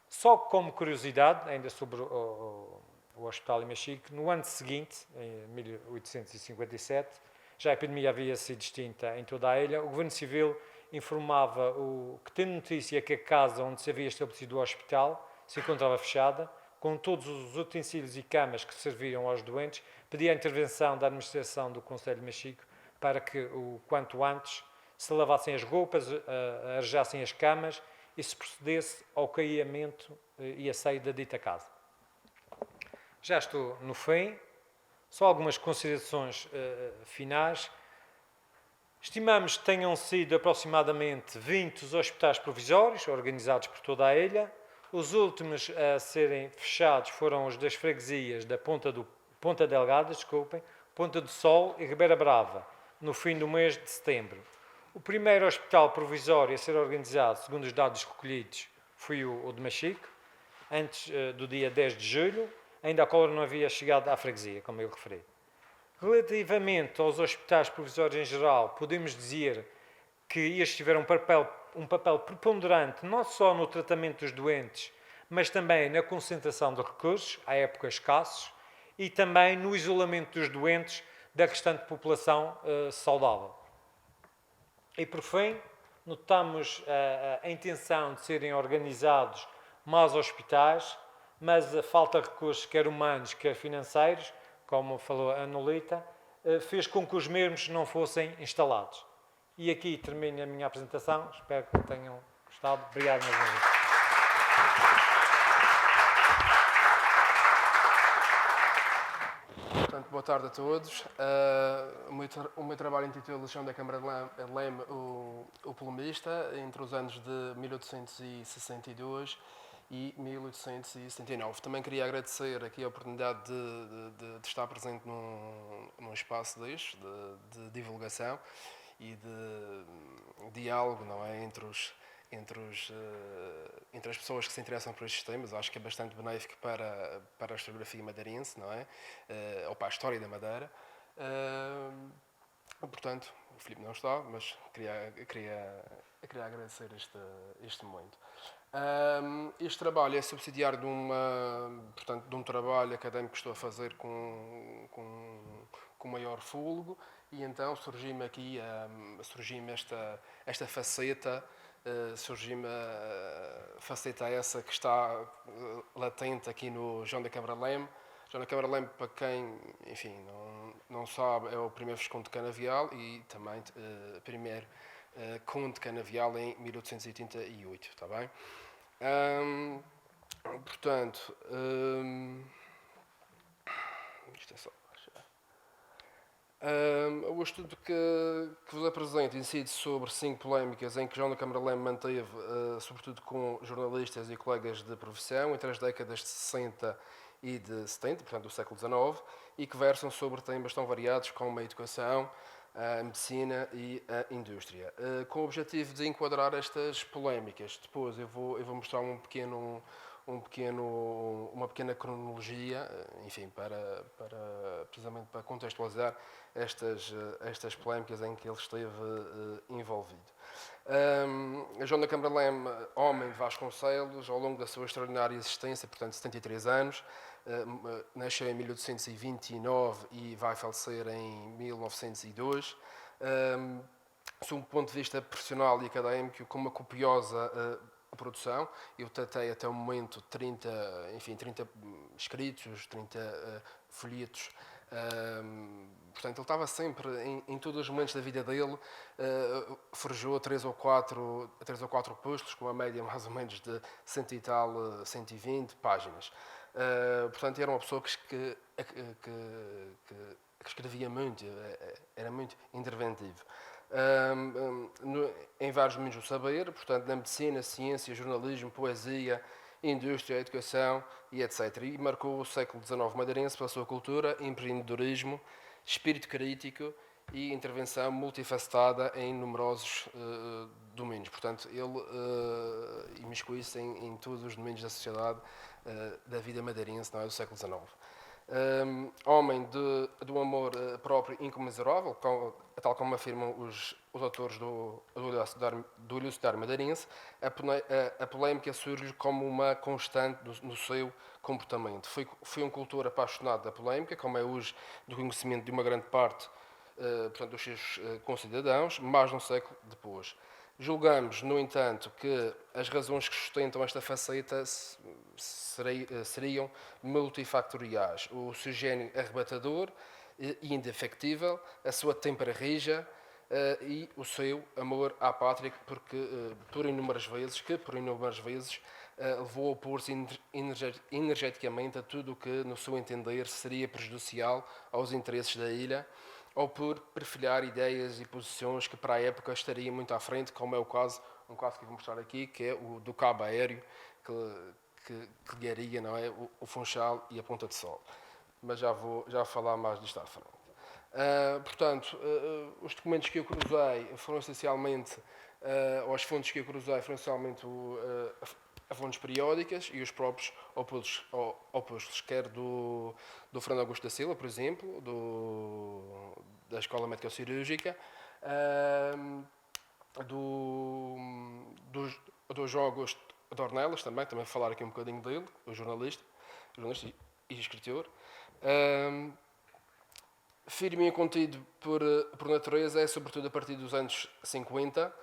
Só como curiosidade, ainda sobre o Hospital de Machico, no ano seguinte, em 1857, já a epidemia havia sido extinta em toda a ilha, o Governo Civil informava que, tendo notícia que a casa onde se havia estabelecido o hospital se encontrava fechada, com todos os utensílios e camas que serviam aos doentes, pedia a intervenção da administração do Conselho de Machico para que, o quanto antes, se lavassem as roupas, arejassem as camas e se procedesse ao caíamento e a saída da dita casa. Já estou no fim, só algumas considerações finais. Estimamos que tenham sido aproximadamente 20 os hospitais provisórios organizados por toda a ilha. Os últimos a serem fechados foram os das freguesias da Ponta Delgada, Ponta do Sol e Ribeira Brava, no fim do mês de setembro. O primeiro hospital provisório a ser organizado, segundo os dados recolhidos, foi o de Machico, antes do dia 10 de julho, ainda a cólera não havia chegado à freguesia, como eu referi. Relativamente aos hospitais provisórios em geral, podemos dizer que estes tiveram um papel preponderante não só no tratamento dos doentes, mas também na concentração de recursos, à época escassos, e também no isolamento dos doentes da restante população saudável. E por fim, notamos a intenção de serem organizados mais hospitais, mas a falta de recursos, quer humanos, quer financeiros, como falou a Nolita, fez com que os mesmos não fossem instalados. E aqui termino a minha apresentação. Espero que tenham gostado. Obrigado, meus amigos. Portanto, boa tarde a todos. O meu trabalho intitula-se João da Câmara de Leme, o polemista, entre os anos de 1862 e 1879. Também queria agradecer aqui a oportunidade de estar presente num espaço deste, de divulgação e de diálogo, não é, entre as pessoas que se interessam por estes temas. Acho que é bastante benéfico para a historiografia madeirense, não é? Ou para a história da Madeira. Portanto, o Filipe não está, mas queria agradecer este momento. Este trabalho é subsidiário de um trabalho académico que estou a fazer com maior fôlego, e então surgiu-me esta faceta, faceta essa que está latente aqui no João da Câmara de Leme. João da Câmara de Leme, para quem, enfim, não sabe, é o primeiro visconde de Canavial e também primeiro conde de Canavial em 1888, está bem? Portanto, isto é só. O estudo que vos apresento incide sobre 5 polémicas em que João da Câmara de Leme manteve, sobretudo com jornalistas e colegas de profissão, entre as décadas de 60 e de 70, portanto do século XIX, e que versam sobre temas tão variados como a educação, a medicina e a indústria. Com o objetivo de enquadrar estas polémicas, depois eu vou mostrar uma pequena cronologia, enfim, precisamente para contextualizar estas polémicas em que ele esteve envolvido. João da Câmara de Leme, homem de Vasconcelos, ao longo da sua extraordinária existência, portanto 73 anos, nasceu em 1829 e vai falecer em 1902. Sob um ponto de vista profissional e académico, com uma copiosa produção. Eu tratei até o momento 30 escritos, 30 folhetos. Portanto, ele estava sempre, em todos os momentos da vida dele, forjou 3 ou 4 postos, com uma média mais ou menos de 100 e tal, 120 páginas. Portanto, era uma pessoa que escrevia muito, era muito interventivo. Em vários domínios do saber, portanto, na medicina, ciência, jornalismo, poesia, indústria, educação e etc. E marcou o século XIX madeirense pela sua cultura, empreendedorismo, espírito crítico e intervenção multifacetada em numerosos domínios. Portanto, ele imiscui-se em todos os domínios da sociedade, da vida madeirense, não é, do século XIX. Homem de um amor próprio incomensurável, tal como afirmam os autores do Ilustrário Madeirense. A polémica surge como uma constante no seu comportamento. Foi um cultor apaixonado da polémica, como é hoje do conhecimento de uma grande parte portanto, dos seus concidadãos, mais de um século depois. Julgamos, no entanto, que as razões que sustentam esta faceta seriam multifactoriais. O seu gênio arrebatador e indefectível, a sua têmpera rija e o seu amor à pátria, porque por inúmeras vezes levou a opor-se energeticamente a tudo o que, no seu entender, seria prejudicial aos interesses da ilha, ou por perfilhar ideias e posições que para a época estariam muito à frente, como é um caso que eu vou mostrar aqui, que é o do cabo aéreo, que ligaria, não é, o Funchal e a Ponta de Sol. Mas já vou falar mais disto à frente. Portanto, os documentos que eu cruzei foram essencialmente, ou as fontes que eu cruzei foram essencialmente a fontes periódicas e os próprios opostos, quer do Fernando Augusto da Silva, por exemplo, da Escola Médico-Cirúrgica, do João Augusto Dornelas, também vou falar aqui um bocadinho dele, o jornalista e escritor. Firme e contido por natureza é sobretudo a partir dos anos 50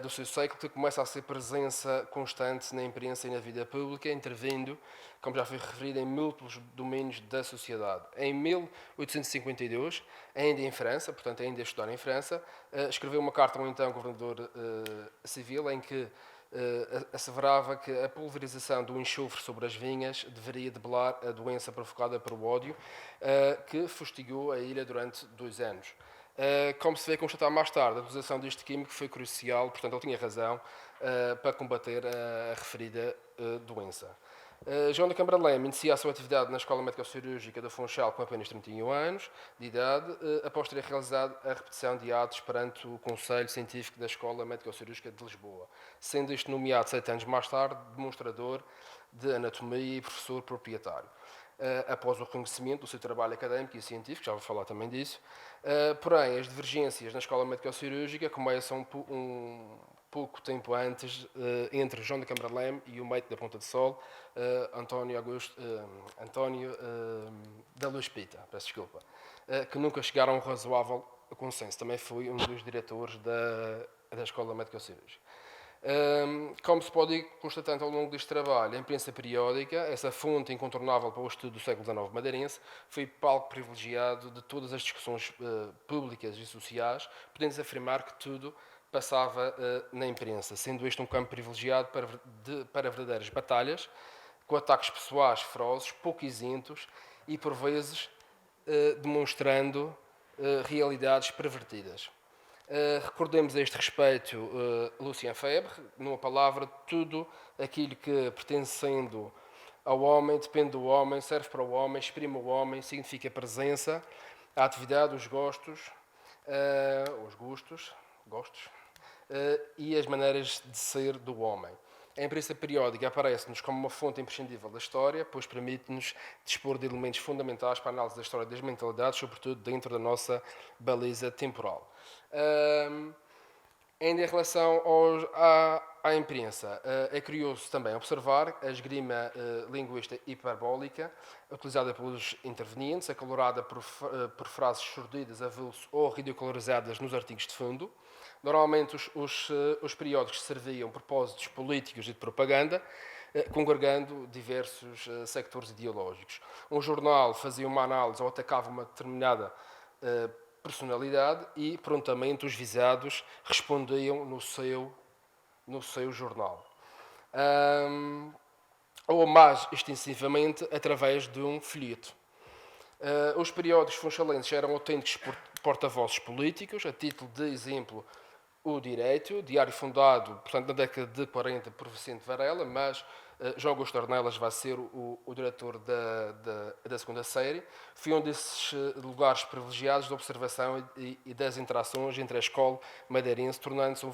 do seu século que começa a ser presença constante na imprensa e na vida pública, intervindo, como já foi referido, em múltiplos domínios da sociedade. Em 1852, ainda em França, portanto ainda a estudar em França, escreveu uma carta ao então governador civil em que asseverava que a pulverização do enxofre sobre as vinhas deveria debelar a doença provocada pelo ódio que fustigou a ilha durante 2 anos. Como se vê constatar mais tarde, a utilização deste químico foi crucial, portanto ele tinha razão, para combater a referida doença. João da Cambralém inicia a sua atividade na Escola Médico-Cirúrgica da Funchal com apenas 31 anos de idade, após ter realizado a repetição de atos perante o Conselho Científico da Escola Médico-Cirúrgica de Lisboa, sendo este nomeado 7 anos mais tarde demonstrador de anatomia e professor proprietário. Após o reconhecimento do seu trabalho académico e científico, já vou falar também disso, porém as divergências na Escola Médico-Cirúrgica começam pouco tempo antes entre João de Cambralém e o mate da Ponta de Sol, António da Luz Pita, peço desculpa, que nunca chegaram a um razoável consenso. Também foi um dos diretores da Escola Médico-Cirúrgica. Como se pode ir constatando ao longo deste trabalho, a imprensa periódica, essa fonte incontornável para o estudo do século XIX madeirense, foi palco privilegiado de todas as discussões públicas e sociais, podendo-se afirmar que tudo passava na imprensa, sendo este um campo privilegiado para verdadeiras batalhas, com ataques pessoais ferozes, pouco isentos e, por vezes, demonstrando realidades pervertidas. Recordemos a este respeito Lucien Febvre, numa palavra, tudo aquilo que, pertencendo ao homem, depende do homem, serve para o homem, exprime o homem, significa presença, a atividade, os gostos, e as maneiras de ser do homem. A imprensa periódica aparece-nos como uma fonte imprescindível da história, pois permite-nos dispor de elementos fundamentais para a análise da história das mentalidades, sobretudo dentro da nossa baliza temporal. Ainda em relação à imprensa, é curioso também observar a esgrima linguística hiperbólica utilizada pelos intervenientes, acalorada por frases sordidas, avulso ou ridicularizadas nos artigos de fundo. Normalmente os periódicos serviam propósitos políticos e de propaganda, congregando diversos sectores ideológicos. Um jornal fazia uma análise ou atacava uma determinada personalidade e prontamente os visados respondiam no seu jornal. Ou mais extensivamente através de um folheto. Os periódicos funchalenses eram autênticos porta-vozes políticos, a título de exemplo o Direito, diário fundado, portanto, na década de 40 por Vicente Varela, mas João Augusto Ornelas vai ser o diretor da segunda série. Foi um desses lugares privilegiados de observação e das interações entre a escola madeirense, tornando-se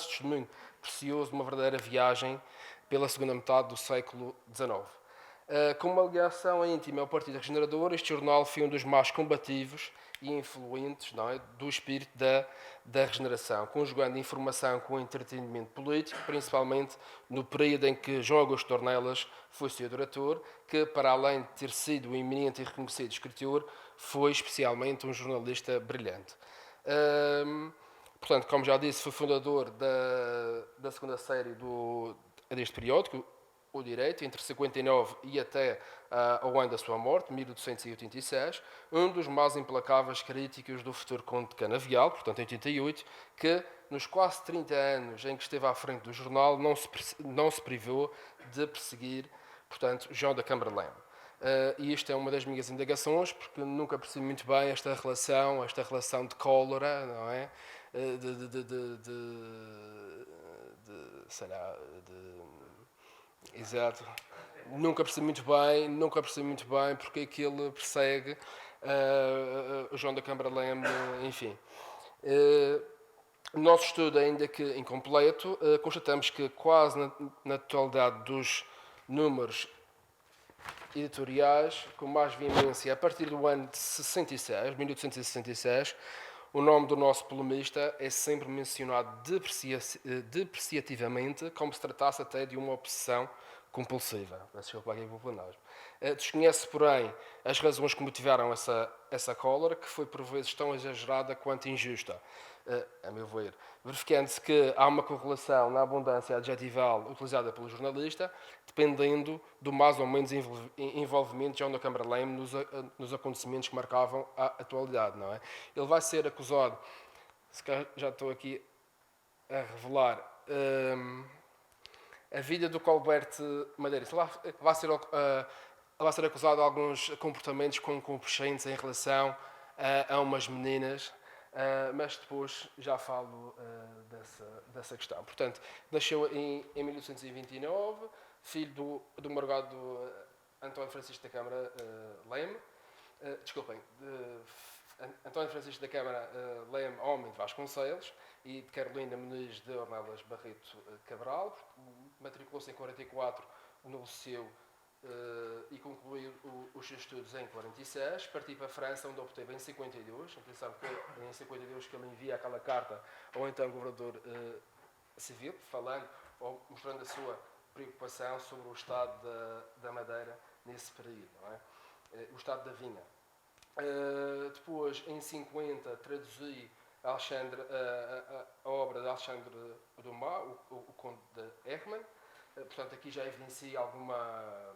testemunho precioso de uma verdadeira viagem pela segunda metade do século XIX. Com uma ligação íntima ao Partido Regenerador, este jornal foi um dos mais combativos e influentes, não é, do espírito da regeneração, conjugando informação com entretenimento político, principalmente no período em que João Augusto Ornelas foi seu diretor, que, para além de ter sido um eminente e reconhecido escritor, foi especialmente um jornalista brilhante. Portanto, como já disse, foi fundador da segunda série deste periódico, O Direito, entre 59 e até ao ano da sua morte, 1886, um dos mais implacáveis críticos do futuro Conde de Canavial, portanto em 88, que nos quase 30 anos em que esteve à frente do jornal não se privou de perseguir, portanto, João da Cambralém. E isto é uma das minhas indagações, porque nunca percebi muito bem esta relação de cólera, não é? Exato, nunca percebi muito bem porque é que ele persegue o João da Câmara Leme, enfim. O nosso estudo, ainda que incompleto, constatamos que quase na totalidade dos números editoriais, com mais veemência, a partir do ano de 66, 1866, o nome do nosso polemista é sempre mencionado depreciativamente, como se tratasse até de uma obsessão compulsiva. Desculpa aqui pelo plenário. Desconhece, porém, as razões que motivaram essa cólera, que foi por vezes tão exagerada quanto injusta, a meu ver. Verificando-se que há uma correlação na abundância adjetival utilizada pelo jornalista, dependendo do mais ou menos envolvimento de João da Câmara Leme nos acontecimentos que marcavam a atualidade, não é? Ele vai ser acusado, se calhar já estou aqui a revelar, a vida do Colbert Madeira. Ele vai ser acusado de alguns comportamentos concupiscentes em relação a umas meninas, mas depois já falo dessa questão. Portanto, nasceu em 1829, filho do morgado António Francisco da Câmara Leme, António Francisco da Câmara Leme, homem de Vasconcelos, e de Carolina Muniz de Ornelas Barreto Cabral. Matriculou-se em 44 no Liceu e concluiu os seus estudos em 46. Partiu para a França, onde obteve em 52. Atenção que é em 52 que ele envia aquela carta ao então governador civil, falando ou mostrando a sua preocupação sobre o estado da Madeira nesse período, não é? O estado da vinha. Depois, em 50, traduzi a obra de Alexandre Dumas, o Conde de Hermann. Portanto, aqui já evidencia alguma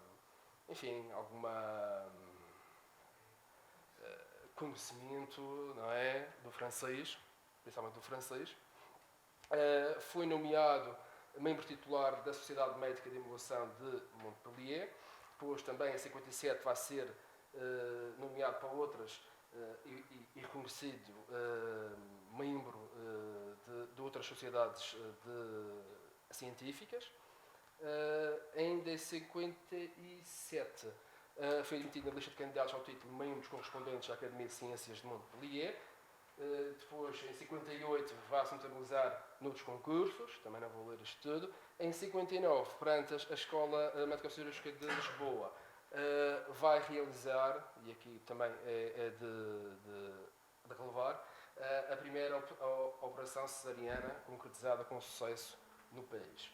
conhecimento, não é, do francês, principalmente do francês. Foi nomeado membro titular da Sociedade Médica de Emulação de Montpellier. Depois, também em 57, vai ser nomeado para outras e reconhecido membro de outras sociedades científicas. Ainda em 57 foi admitido na lista de candidatos ao título de membros correspondentes à Academia de Ciências de Montpellier. Depois, em 58, vai-se notabilizar noutros concursos, também não vou ler isto tudo. Em 59, perante a Escola Médica Cirúrgica de Lisboa, vai realizar, e aqui também é de relevar, a primeira operação cesariana concretizada com sucesso no país.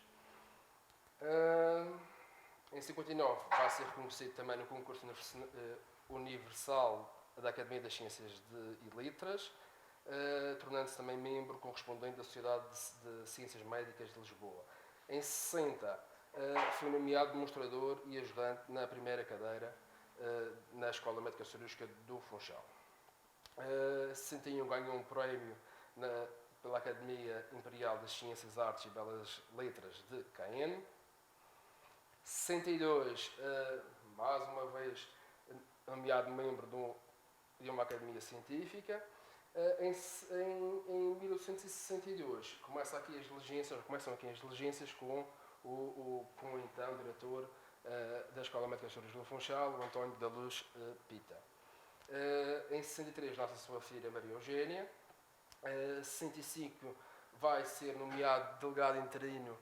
Em 59 vai ser reconhecido também no concurso universal da Academia das Ciências e Letras, tornando-se também membro correspondente da Sociedade de Ciências Médicas de Lisboa. Em 60 foi nomeado demonstrador e ajudante na primeira cadeira na Escola Médica Cirúrgica do Funchal. 61 ganhou um prémio pela Academia Imperial das Ciências, Artes e Belas Letras de Caen. 62, mais uma vez, nomeado membro de uma academia científica. Em 1862 começam aqui as diligências com o então diretor da Escola Médica Cirúrgica do Funchal, o António da Luz Pita. Em 63 nasce a sua filha Maria Eugénia. 65 vai ser nomeado delegado interino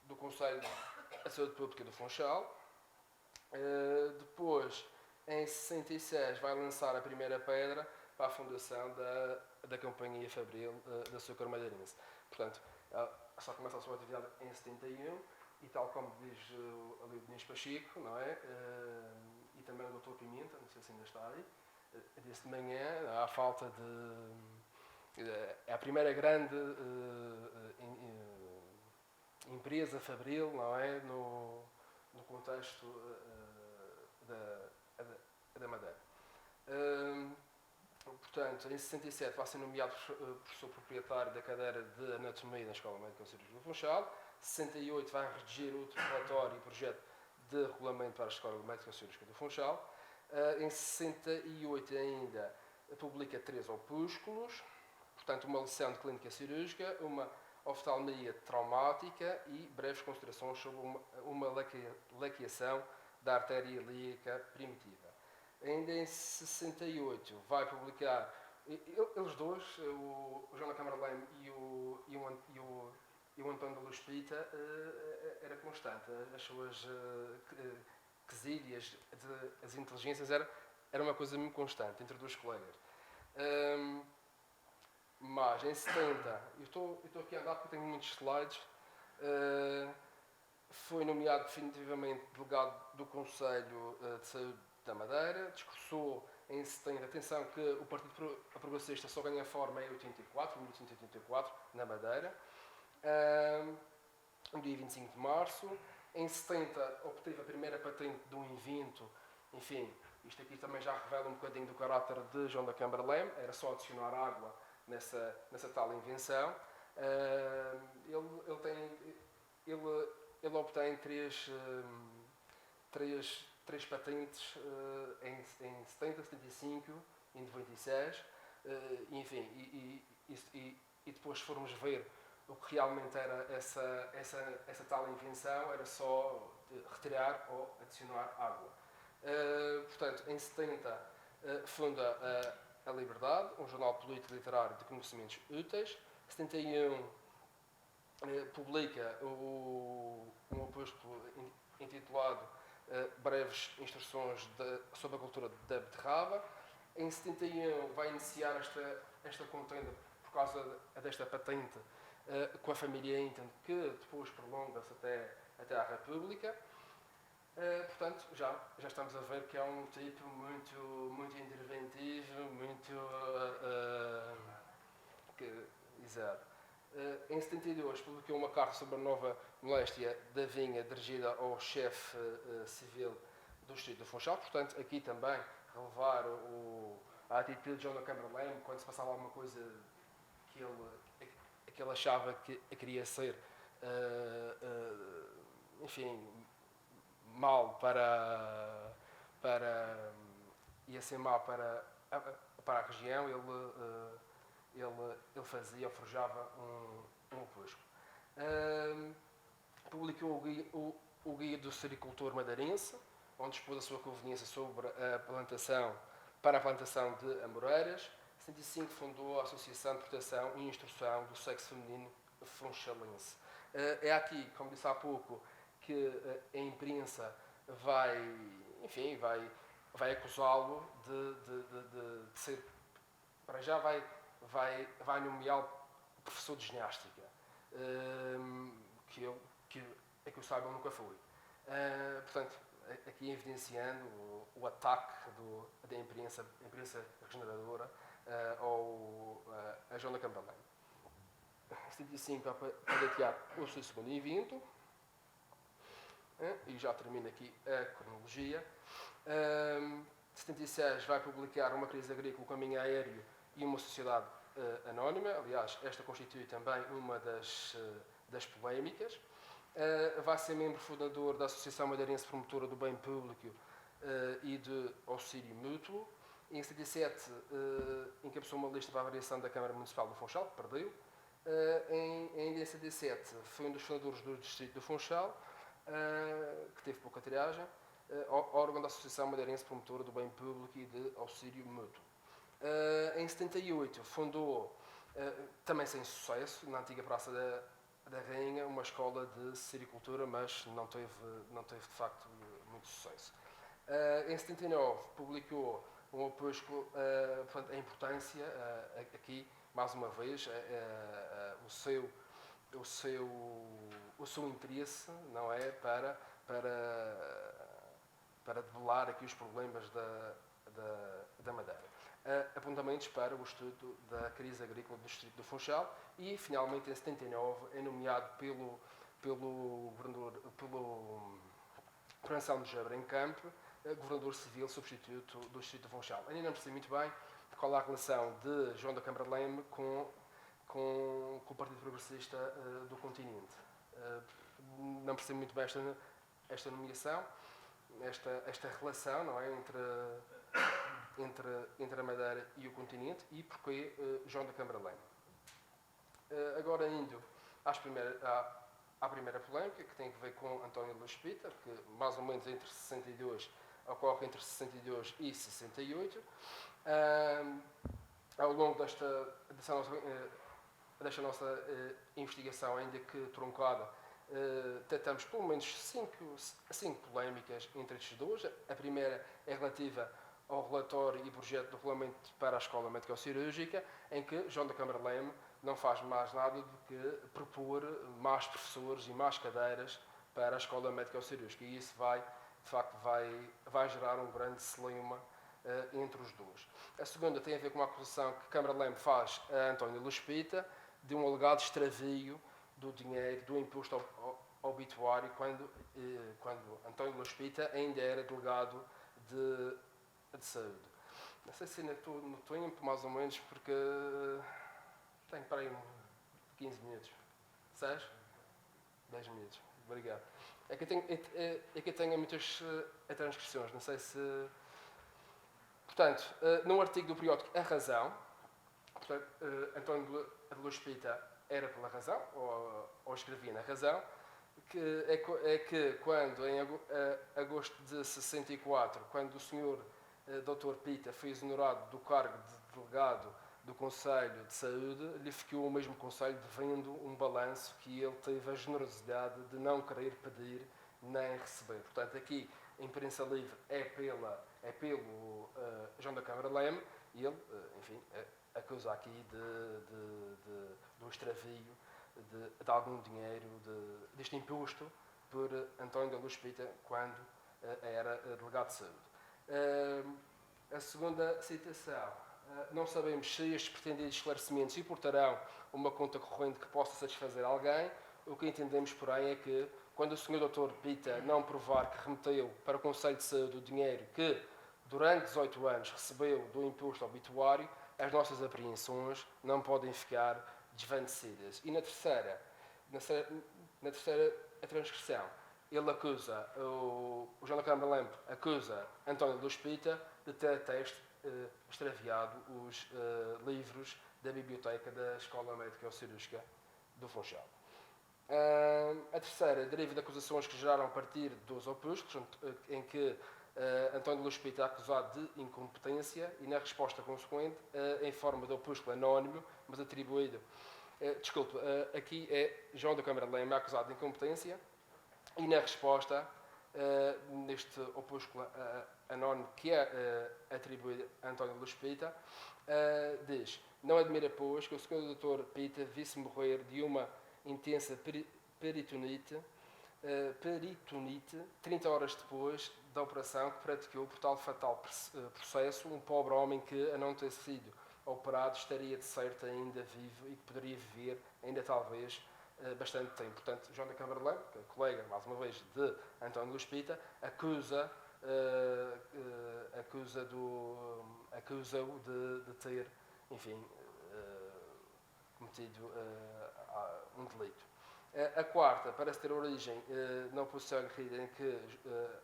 do Conselho de Saúde Pública do Funchal. Depois, em 66, vai lançar a primeira pedra para a fundação da Companhia Fabril de Açúcar Madeirense. Portanto, só começa a sua atividade em 71 e, tal como diz ali o Diniz Pacheco, não é? E também o Dr. Pimenta, não sei se ainda está aí, disse de manhã, à falta de... É a primeira grande empresa fabril, não é? No contexto da Madeira. Portanto, em 67 vai ser nomeado professor proprietário da cadeira de Anatomia na Escola Médica Cirúrgica do Funchal. 68 vai redigir outro relatório e projeto de regulamento para a Escola Médica Cirúrgica do Funchal. Em 68 ainda publica 3 opúsculos, portanto uma lição de clínica cirúrgica, uma oftalmia traumática e breves considerações sobre uma laqueação da artéria ilíaca primitiva. Ainda em 68 vai publicar, eles dois, o João da Câmara Leme e o António da Luz Pita, era constante. As suas quesílias, as inteligências, era uma coisa muito constante entre dois colegas. Mas em 70, eu estou aqui a andar porque tenho muitos slides, foi nomeado definitivamente delegado do Conselho de Saúde da Madeira, discursou em 70, atenção que o Partido Progressista só ganha forma em 1884, na Madeira, no dia 25 de março. Em 70 obteve a primeira patente de um invento, enfim, isto aqui também já revela um bocadinho do caráter de João da Câmara Leme, era só adicionar água nessa tal invenção. Ele obtém três patentes em 70, 75 e 96, enfim, e depois se formos ver o que realmente era essa tal invenção, era só retirar ou adicionar água. Portanto, em 70 funda a Liberdade, um jornal político literário de conhecimentos úteis. Em 71 publica um opúsculo intitulado Breves Instruções sobre a Cultura da Beterraba. Em 71 vai iniciar esta contenda por causa desta patente com a família Hinton, que depois prolonga-se até à República. Portanto, já estamos a ver que é um tipo muito interventivo, exato. Em 72 publicou uma carta sobre a nova moléstia da vinha dirigida ao chefe civil do Distrito do Funchal. Portanto, aqui também relevar a atitude de João da Câmara Leme quando se passava alguma coisa que ele achava que queria ser, enfim, mal ia ser mal para a região, ele fazia, forjava um opúsculo. Publicou o Guia do Sericultor Madeirense, onde expôs a sua conveniência sobre a plantação de amoreiras. Em 75 fundou a Associação de Proteção e Instrução do Sexo Feminino Funchalense. É aqui, como disse há pouco, que a imprensa vai acusá-lo de ser, para já vai nomeá-lo professor de ginástica, que eu saiba nunca foi. Portanto, aqui evidenciando o ataque da imprensa regeneradora a João da Câmara Leme. Em 75 a patentear o seu segundo invento, e já termino aqui a cronologia. 76 vai publicar Uma Crise Agrícola, o Caminho Aéreo e uma Sociedade Anónima. Aliás, esta constitui também uma das polémicas. Vai ser membro fundador da Associação Madeirense Promotora do Bem Público e de Auxílio Mútuo. Em 77 encabeçou uma lista para a variação da Câmara Municipal do Funchal, que perdeu. Em 77 foi um dos fundadores do Distrito do Funchal, que teve pouca tiragem, órgão da Associação Madeirense Promotora do Bem Público e de Auxílio Mútuo. Em 78 fundou, também sem sucesso, na antiga Praça da Rainha, uma escola de sericultura, mas não teve de facto muito sucesso. Em 79 publicou um opúsculo, portanto, a importância, aqui, mais uma vez, o seu interesse, não é, para debelar aqui os problemas da Madeira. Apontamentos para o estudo da crise agrícola do Distrito do Funchal e, finalmente, em 79, é nomeado pelo Anselmo de Gebra em Campo, governador civil substituto do Distrito do Funchal. Ainda não percebi muito bem qual é a relação de João da Câmara Leme com o Partido Progressista do continente. Não percebo muito bem esta nomeação, esta relação, não é, entre a Madeira e o continente, e porque João da Câmara Leme. Agora indo à primeira polémica, que tem a ver com António Luís Pita, que mais ou menos entre 62, ocorre entre 62 e 68. Ao longo desta nossa investigação, ainda que truncada, tratamos pelo menos cinco polémicas entre estes dois. A primeira é relativa ao relatório e projeto do regulamento para a Escola Médico-Cirúrgica, em que João da Câmara Leme não faz mais nada do que propor mais professores e mais cadeiras para a Escola Médico-Cirúrgica. E isso de facto, vai gerar um grande celeuma entre os dois. A segunda tem a ver com uma acusação que Câmara Leme faz a António Luís Pita de um alegado extravio do dinheiro do imposto obituário quando António Luís Pita ainda era delegado de saúde. Não sei se ainda estou no tempo, mais ou menos, porque tenho para aí 15 minutos. 6? 10 minutos. Obrigado. É que eu tenho muitas transcrições, não sei se... Portanto, num artigo do periódico A Razão, portanto, António de Luís Pita era pela razão, ou escrevia na razão, que quando, em agosto de 64, quando o senhor Dr. Pita foi exonerado do cargo de delegado do Conselho de Saúde, lhe ficou o mesmo Conselho devendo um balanço que ele teve a generosidade de não querer pedir nem receber. Portanto, aqui, em imprensa livre, é pelo João da Câmara Leme, e ele, enfim, acusa aqui do extravio de algum dinheiro deste imposto por António de Luís Pita quando era delegado de saúde. A segunda citação. Não sabemos se estes pretendidos esclarecimentos importarão uma conta corrente que possa satisfazer alguém. O que entendemos, porém, é que quando o Sr. Dr. Pita não provar que remeteu para o Conselho de Saúde o dinheiro que, durante 18 anos, recebeu do imposto obituário, as nossas apreensões não podem ficar desvanecidas. E na terceira a transcrição, ele acusa, o João da Câmara Leme acusa António Luís Pita de ter extraviado os livros da biblioteca da Escola Médico-Cirúrgica do Funchal. A terceira deriva de acusações que geraram a partir dos opúsculos, em que António Luís Pita é acusado de incompetência e, na resposta consequente, em forma de opúsculo anónimo, mas atribuído... aqui é João da Câmara Leme acusado de incompetência e, na resposta, neste opúsculo anónimo que é atribuído a António Luís Pita, diz: não admira, pois, que o Sr. Dr. Pita visse morrer de uma intensa peritonite 30 horas depois da operação que praticou por tal fatal processo um pobre homem que, a não ter sido operado, estaria de certo ainda vivo e que poderia viver ainda talvez bastante tempo. Portanto, João da Câmara Leme, que é colega, mais uma vez, de António Luís Pita, acusa-o de ter, enfim, cometido um delito. A quarta parece ter origem na oposição aguerrida em que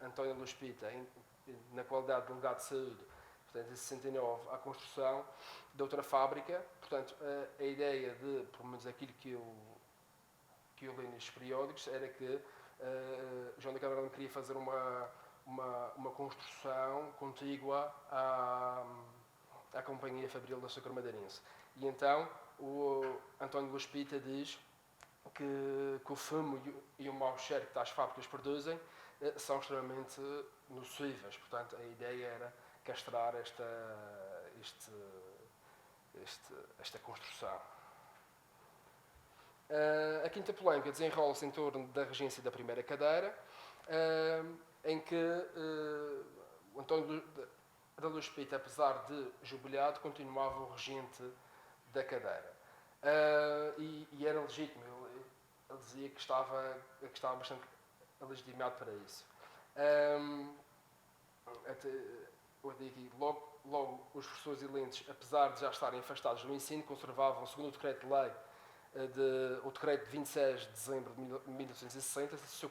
António Luís Pita, na qualidade de delegado de saúde, portanto, em 69, à construção de outra fábrica. Portanto, a ideia de, pelo menos aquilo que eu li nestes periódicos, era que João da Câmara queria fazer uma construção contígua à Companhia Fabril do Açúcar Madeirense. E então, o António Luís Pita diz que o fumo e o mau cheiro que as fábricas produzem são extremamente nocivas. Portanto, a ideia era castrar esta construção. A quinta polémica desenrola-se em torno da regência da primeira cadeira, em que o António de Luís Pita, apesar de jubilado, continuava o regente da cadeira. E era legítimo, ele dizia que estava bastante legitimado para isso. Eu digo aqui, logo os professores elentos, apesar de já estarem afastados do ensino, conservavam, segundo o decreto-lei, o decreto de 26 de dezembro de 1960, se o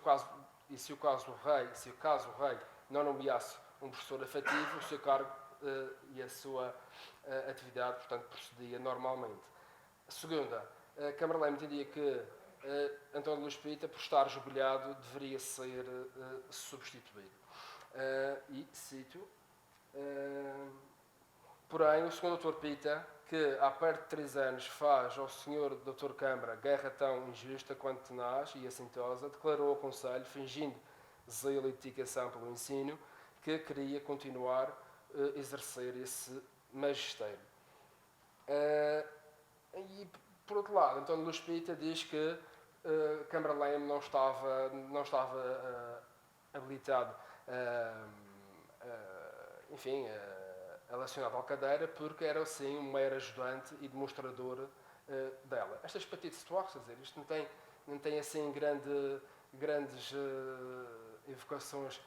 caso o rei não nomeasse um professor efetivo, o seu cargo e a sua atividade, portanto, procedia normalmente. A segunda, a Câmara Leme entendia que António Luís Pita, por estar jubilado, deveria ser substituído. E cito, porém, o Sr. Dr. Pita, que há perto de 3 anos faz ao Sr. Dr. Câmara guerra tão injusta quanto tenaz e assintosa, declarou ao Conselho, fingindo zelo e dedicação pelo ensino, que queria continuar a exercer esse magistério. E, por outro lado, António Luís Pita diz que Câmara Leme não estava habilitado, relacionado à cadeira, porque era, sim, um mero ajudante e demonstrador dela. Estas petites histoires, quer dizer, isto não tem assim grandes evocações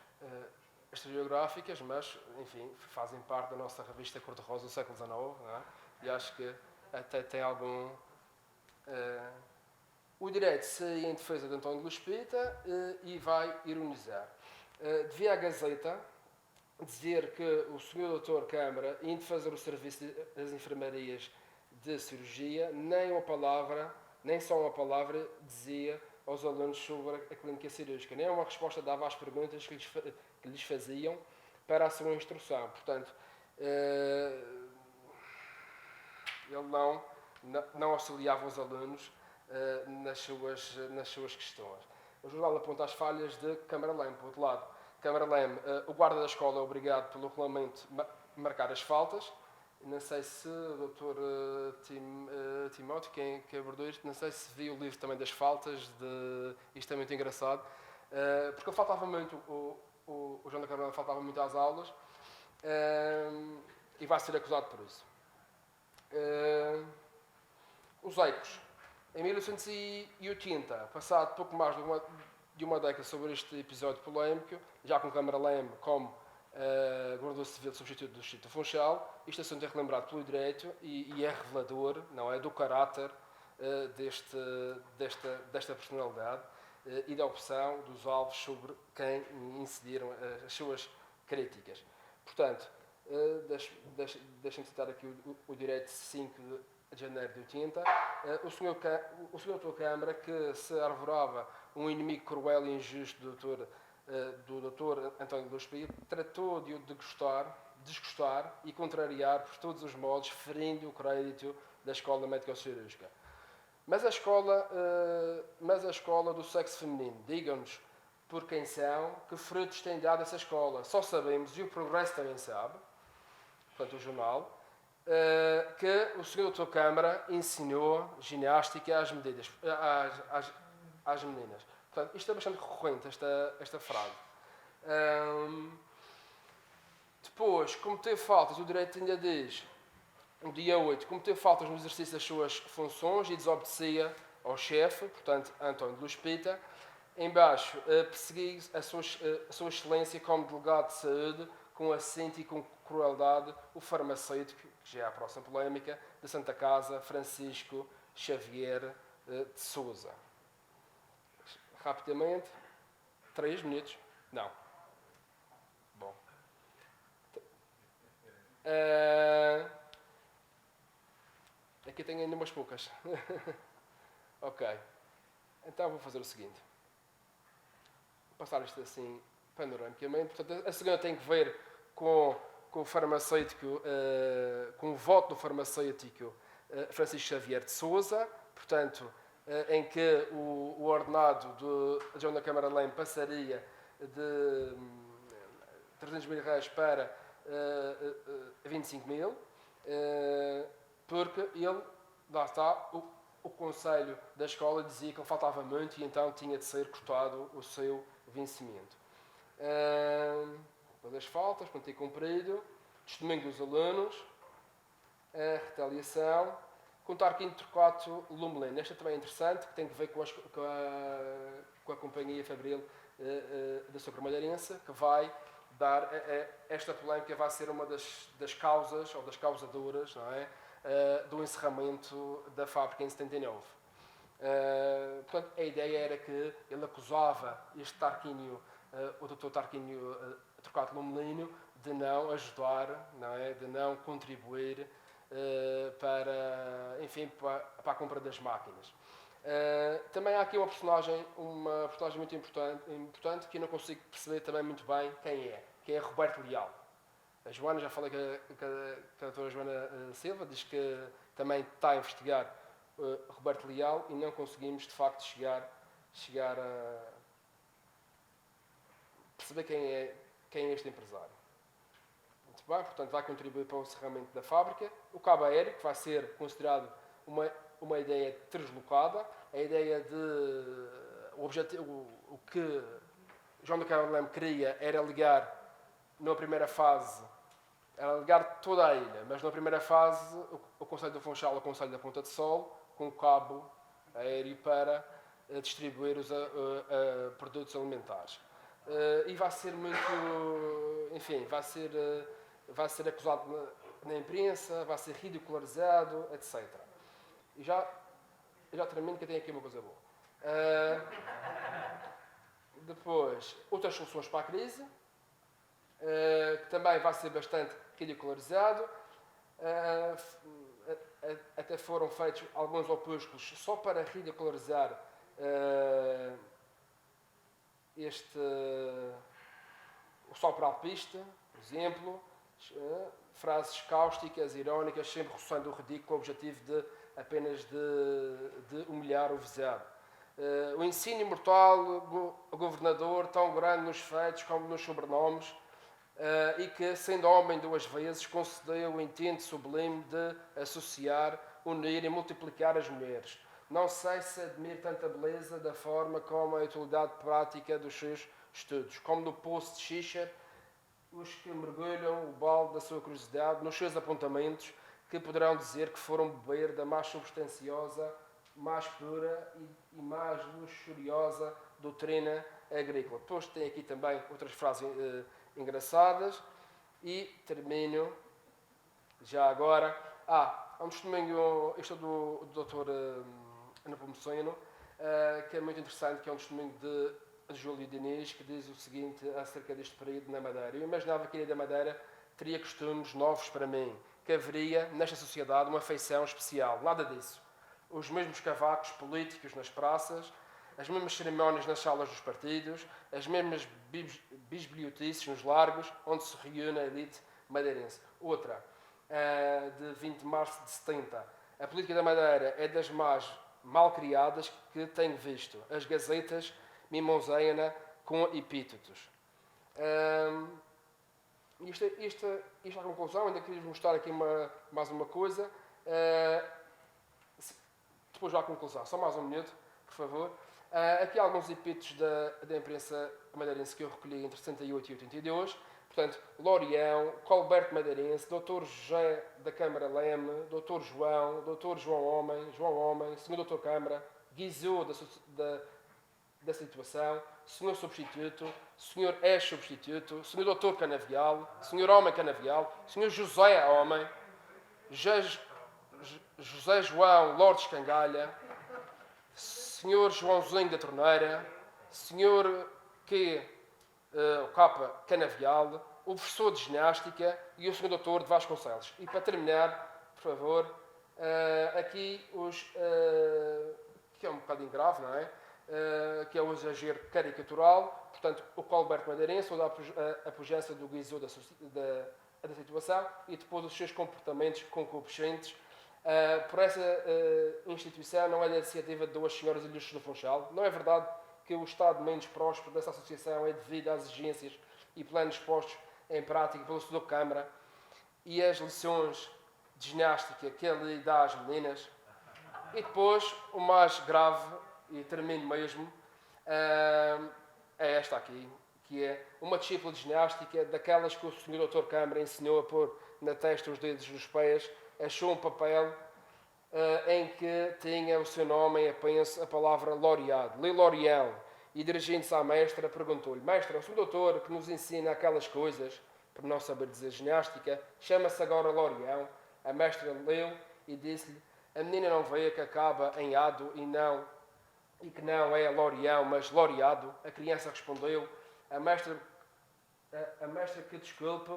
historiográficas, mas, enfim, fazem parte da nossa revista Cor-de-Rosa do século XIX, não é? E acho que até tem algum... O direito saía em defesa de António Luís Pita e vai ironizar. Devia a Gazeta dizer que o Sr. Dr. Câmara, indo fazer o serviço das enfermarias de cirurgia, nem só uma palavra dizia aos alunos sobre a clínica cirúrgica, nem uma resposta dava às perguntas que lhes faziam para a sua instrução. Portanto, ele não auxiliava os alunos nas suas questões. O jornal aponta as falhas de Câmara Leme. Por outro lado, Câmara Leme, o guarda da escola é obrigado pelo regulamento a marcar as faltas. Não sei se o Dr. Timóteo, quem abordou isto, não sei se viu o livro também das faltas. Isto é muito engraçado, porque ele faltava muito, o João da Câmara faltava muito às aulas e vai ser acusado por isso. Os EICOS. Em 1980, passado pouco mais de uma década sobre este episódio polémico, já com Câmara Leme como governador civil substituto do Distrito do Funchal, este assunto é relembrado pelo direito e é revelador, não é, do caráter desta personalidade e da opção dos alvos sobre quem incidiram as suas críticas. Portanto, deixem-me citar aqui o direito de 5 de janeiro de 80, o Sr. Dr. Câmara, que se arvorava um inimigo cruel e injusto do Dr. António Luís Pita, tratou de o desgostar e contrariar por todos os modos, ferindo o crédito da Escola Médico-Cirúrgica. Mas a escola do sexo feminino, digam-nos por quem são, que frutos tem dado essa escola. Só sabemos, e o Progresso também sabe, portanto o jornal, que o Sr. Dr. Câmara ensinou ginástica às meninas. Portanto, isto é bastante recorrente, esta frase. Depois, cometer faltas, o direito ainda diz, no dia 8, cometer faltas no exercício das suas funções e desobedecia ao chefe, portanto, António Luís Pita. Em baixo, perseguir a sua excelência como delegado de saúde, com assento e com crueldade, o farmacêutico, que já é a próxima polémica, da Santa Casa, Francisco Xavier de Sousa. Rapidamente, 3 minutos. Não. Bom. Aqui tenho ainda umas poucas. Ok. Então vou fazer o seguinte. Vou passar isto assim panoramicamente. Portanto, a segunda tem que ver com o farmacêutico, com o voto do farmacêutico Francisco Xavier de Sousa, portanto, em que o ordenado de João da Câmara Leme passaria de 300 mil reais para 25 mil, porque ele, lá está, o conselho da escola dizia que ele faltava muito e então tinha de ser cortado o seu vencimento. Das faltas, quanto tem cumprido, testemunho dos alunos, a retaliação, contar que Intercato Lumelene. Esta também é interessante, que tem que ver com a Companhia Fabril da Açúcar Malheirense, que vai dar, esta polémica vai ser uma das causas, ou das causadoras, não é, do encerramento da fábrica em 79. Portanto, a ideia era que ele acusava este Tarquínio, o Dr. Tarquínio Intercato Lumelino, de não ajudar, não é, de não contribuir para a compra das máquinas. Também há aqui uma personagem muito importante que eu não consigo perceber também muito bem quem é Roberto Leal. A Joana, já falei que a doutora Joana Silva diz que também está a investigar Roberto Leal e não conseguimos de facto chegar a perceber quem é este empresário. Muito bem, portanto vai contribuir para o encerramento da fábrica. O cabo aéreo, que vai ser considerado uma ideia deslocada, a ideia de o que João da Câmara Leme queria era ligar na primeira fase, era ligar toda a ilha, mas na primeira fase o Conselho do Funchal ao Conselho da Ponta de Sol, com o cabo aéreo para distribuir os produtos alimentares. E vai ser muito, enfim, vai ser acusado na imprensa, vai ser ridicularizado, etc. E já termino, que eu tenho aqui uma coisa boa. Depois, outras soluções para a crise, que também vai ser bastante ridicularizado. Até foram feitos alguns opúsculos só para ridicularizar o sopro-alpista, por exemplo, frases cáusticas, irónicas, sempre roçando o ridículo, com o objetivo apenas de humilhar o visado. O ensino imortal, o governador, tão grande nos feitos como nos sobrenomes, e que, sendo homem duas vezes, concedeu o intento sublime de associar, unir e multiplicar as mulheres. Não sei se admiro tanta beleza da forma como a utilidade prática dos seus estudos, como no poço de Xixa, os que mergulham o balde da sua curiosidade nos seus apontamentos, que poderão dizer que foram beber da mais substanciosa, mais pura e mais luxuriosa doutrina agrícola. Depois tem aqui também outras frases engraçadas e termino já agora. Há um testemunho, este é do Dr. Nepomuceno, que é muito interessante, que é um testemunho de Júlio Diniz, que diz o seguinte acerca deste período na Madeira. Eu imaginava que a Ilha da Madeira teria costumes novos para mim, que haveria nesta sociedade uma feição especial. Nada disso. Os mesmos cavacos políticos nas praças, as mesmas cerimónias nas salas dos partidos, as mesmas bisbilhotices nos largos, onde se reúne a elite madeirense. Outra, de 20 de março de 70. A política da Madeira é das mais mal criadas que tenho visto. As gazetas mimoseiam-na com epítetos. Isto é a conclusão. Ainda queria mostrar aqui mais uma coisa. Depois já a conclusão. Só mais um minuto, por favor. Aqui há alguns epítetos da imprensa madeirense que eu recolhi entre 68 e 82. Portanto, Lorião, Colberto Madeirense, Dr. José da Câmara Leme, Dr. João Homem, Sr. Dr. Câmara, Guizot da situação, Sr. Substituto, Sr. Ex-Substituto, Sr. Dr. Canavial, Sr. Homem Canavial, Sr. José Homem, José João Lorde Escangalha, Sr. Joãozinho da Torneira, Sr. K. Canavial, o professor de ginástica e o Sr. Dr. de Vasconcelos. E para terminar, por favor, aqui que é um bocadinho grave, não é? Que é o exagero caricatural, portanto, o Colberto Madeirense, ou a pujança do Guizot da situação, e depois os seus comportamentos concupiscentes. Por essa instituição não é da iniciativa de duas senhoras ilustres do Funchal. Não é verdade que o estado menos próspero dessa associação é devido às exigências e planos postos em prática pelo Sr. Câmara e as lições de ginástica que ele dá às meninas. E depois, o mais grave, e termino mesmo, é esta aqui, que é uma discípula de ginástica daquelas que o Sr. Dr. Câmara ensinou a pôr na testa os dedos dos pés, achou um papel em que tinha o seu nome, apenas a palavra laureado, Lê Lorião, e dirigindo-se à mestra, perguntou-lhe: Mestra, o Sr. Doutor que nos ensina aquelas coisas, por não saber dizer ginástica, chama-se agora Lorião. A mestra leu e disse-lhe: a menina não vê que acaba em ado e que não é Lorião, mas Laureado. A criança respondeu: a mestra que desculpe,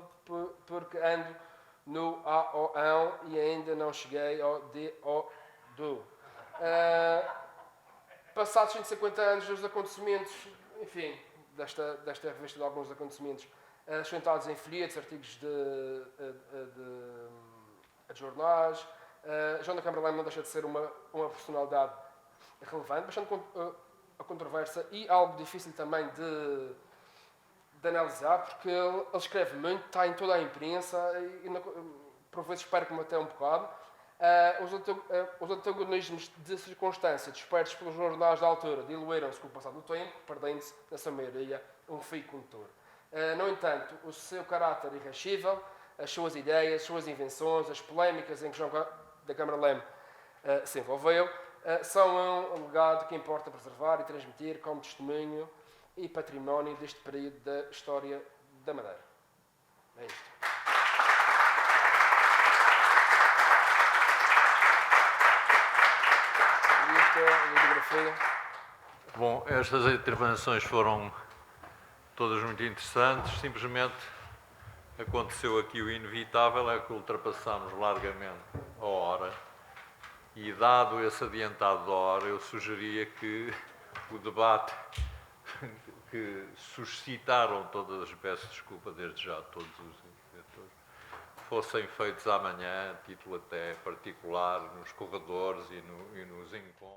porque ando no A-O-ão e ainda não cheguei ao D-O-do. passados 150 anos dos acontecimentos, enfim, desta revista de alguns acontecimentos, sustentados em folhetos, artigos de jornais, João da Câmara Leme não deixa de ser uma personalidade relevante, bastante controversa e algo difícil também de analisar, porque ele escreve muito, está em toda a imprensa e por vezes perco-me até um bocado. Os antagonismos de circunstância despertos pelos jornais da altura diluíram-se com o passar do tempo, perdendo-se, na sua maioria, um fio condutor. No entanto, o seu caráter irrascível, as suas ideias, as suas invenções, as polémicas em que João da Câmara Leme se envolveu, são um legado que importa preservar e transmitir como testemunho e património deste período da história da Madeira. É isto. E esta é a bibliografia. Bom, estas intervenções foram todas muito interessantes. Simplesmente aconteceu aqui o inevitável, é que ultrapassámos largamente a hora. E dado esse adiantado da hora, eu sugeria que o debate que suscitaram todas as peças, desculpa desde já a todos os diretores, fossem feitos amanhã, a título até particular, nos corredores e nos encontros.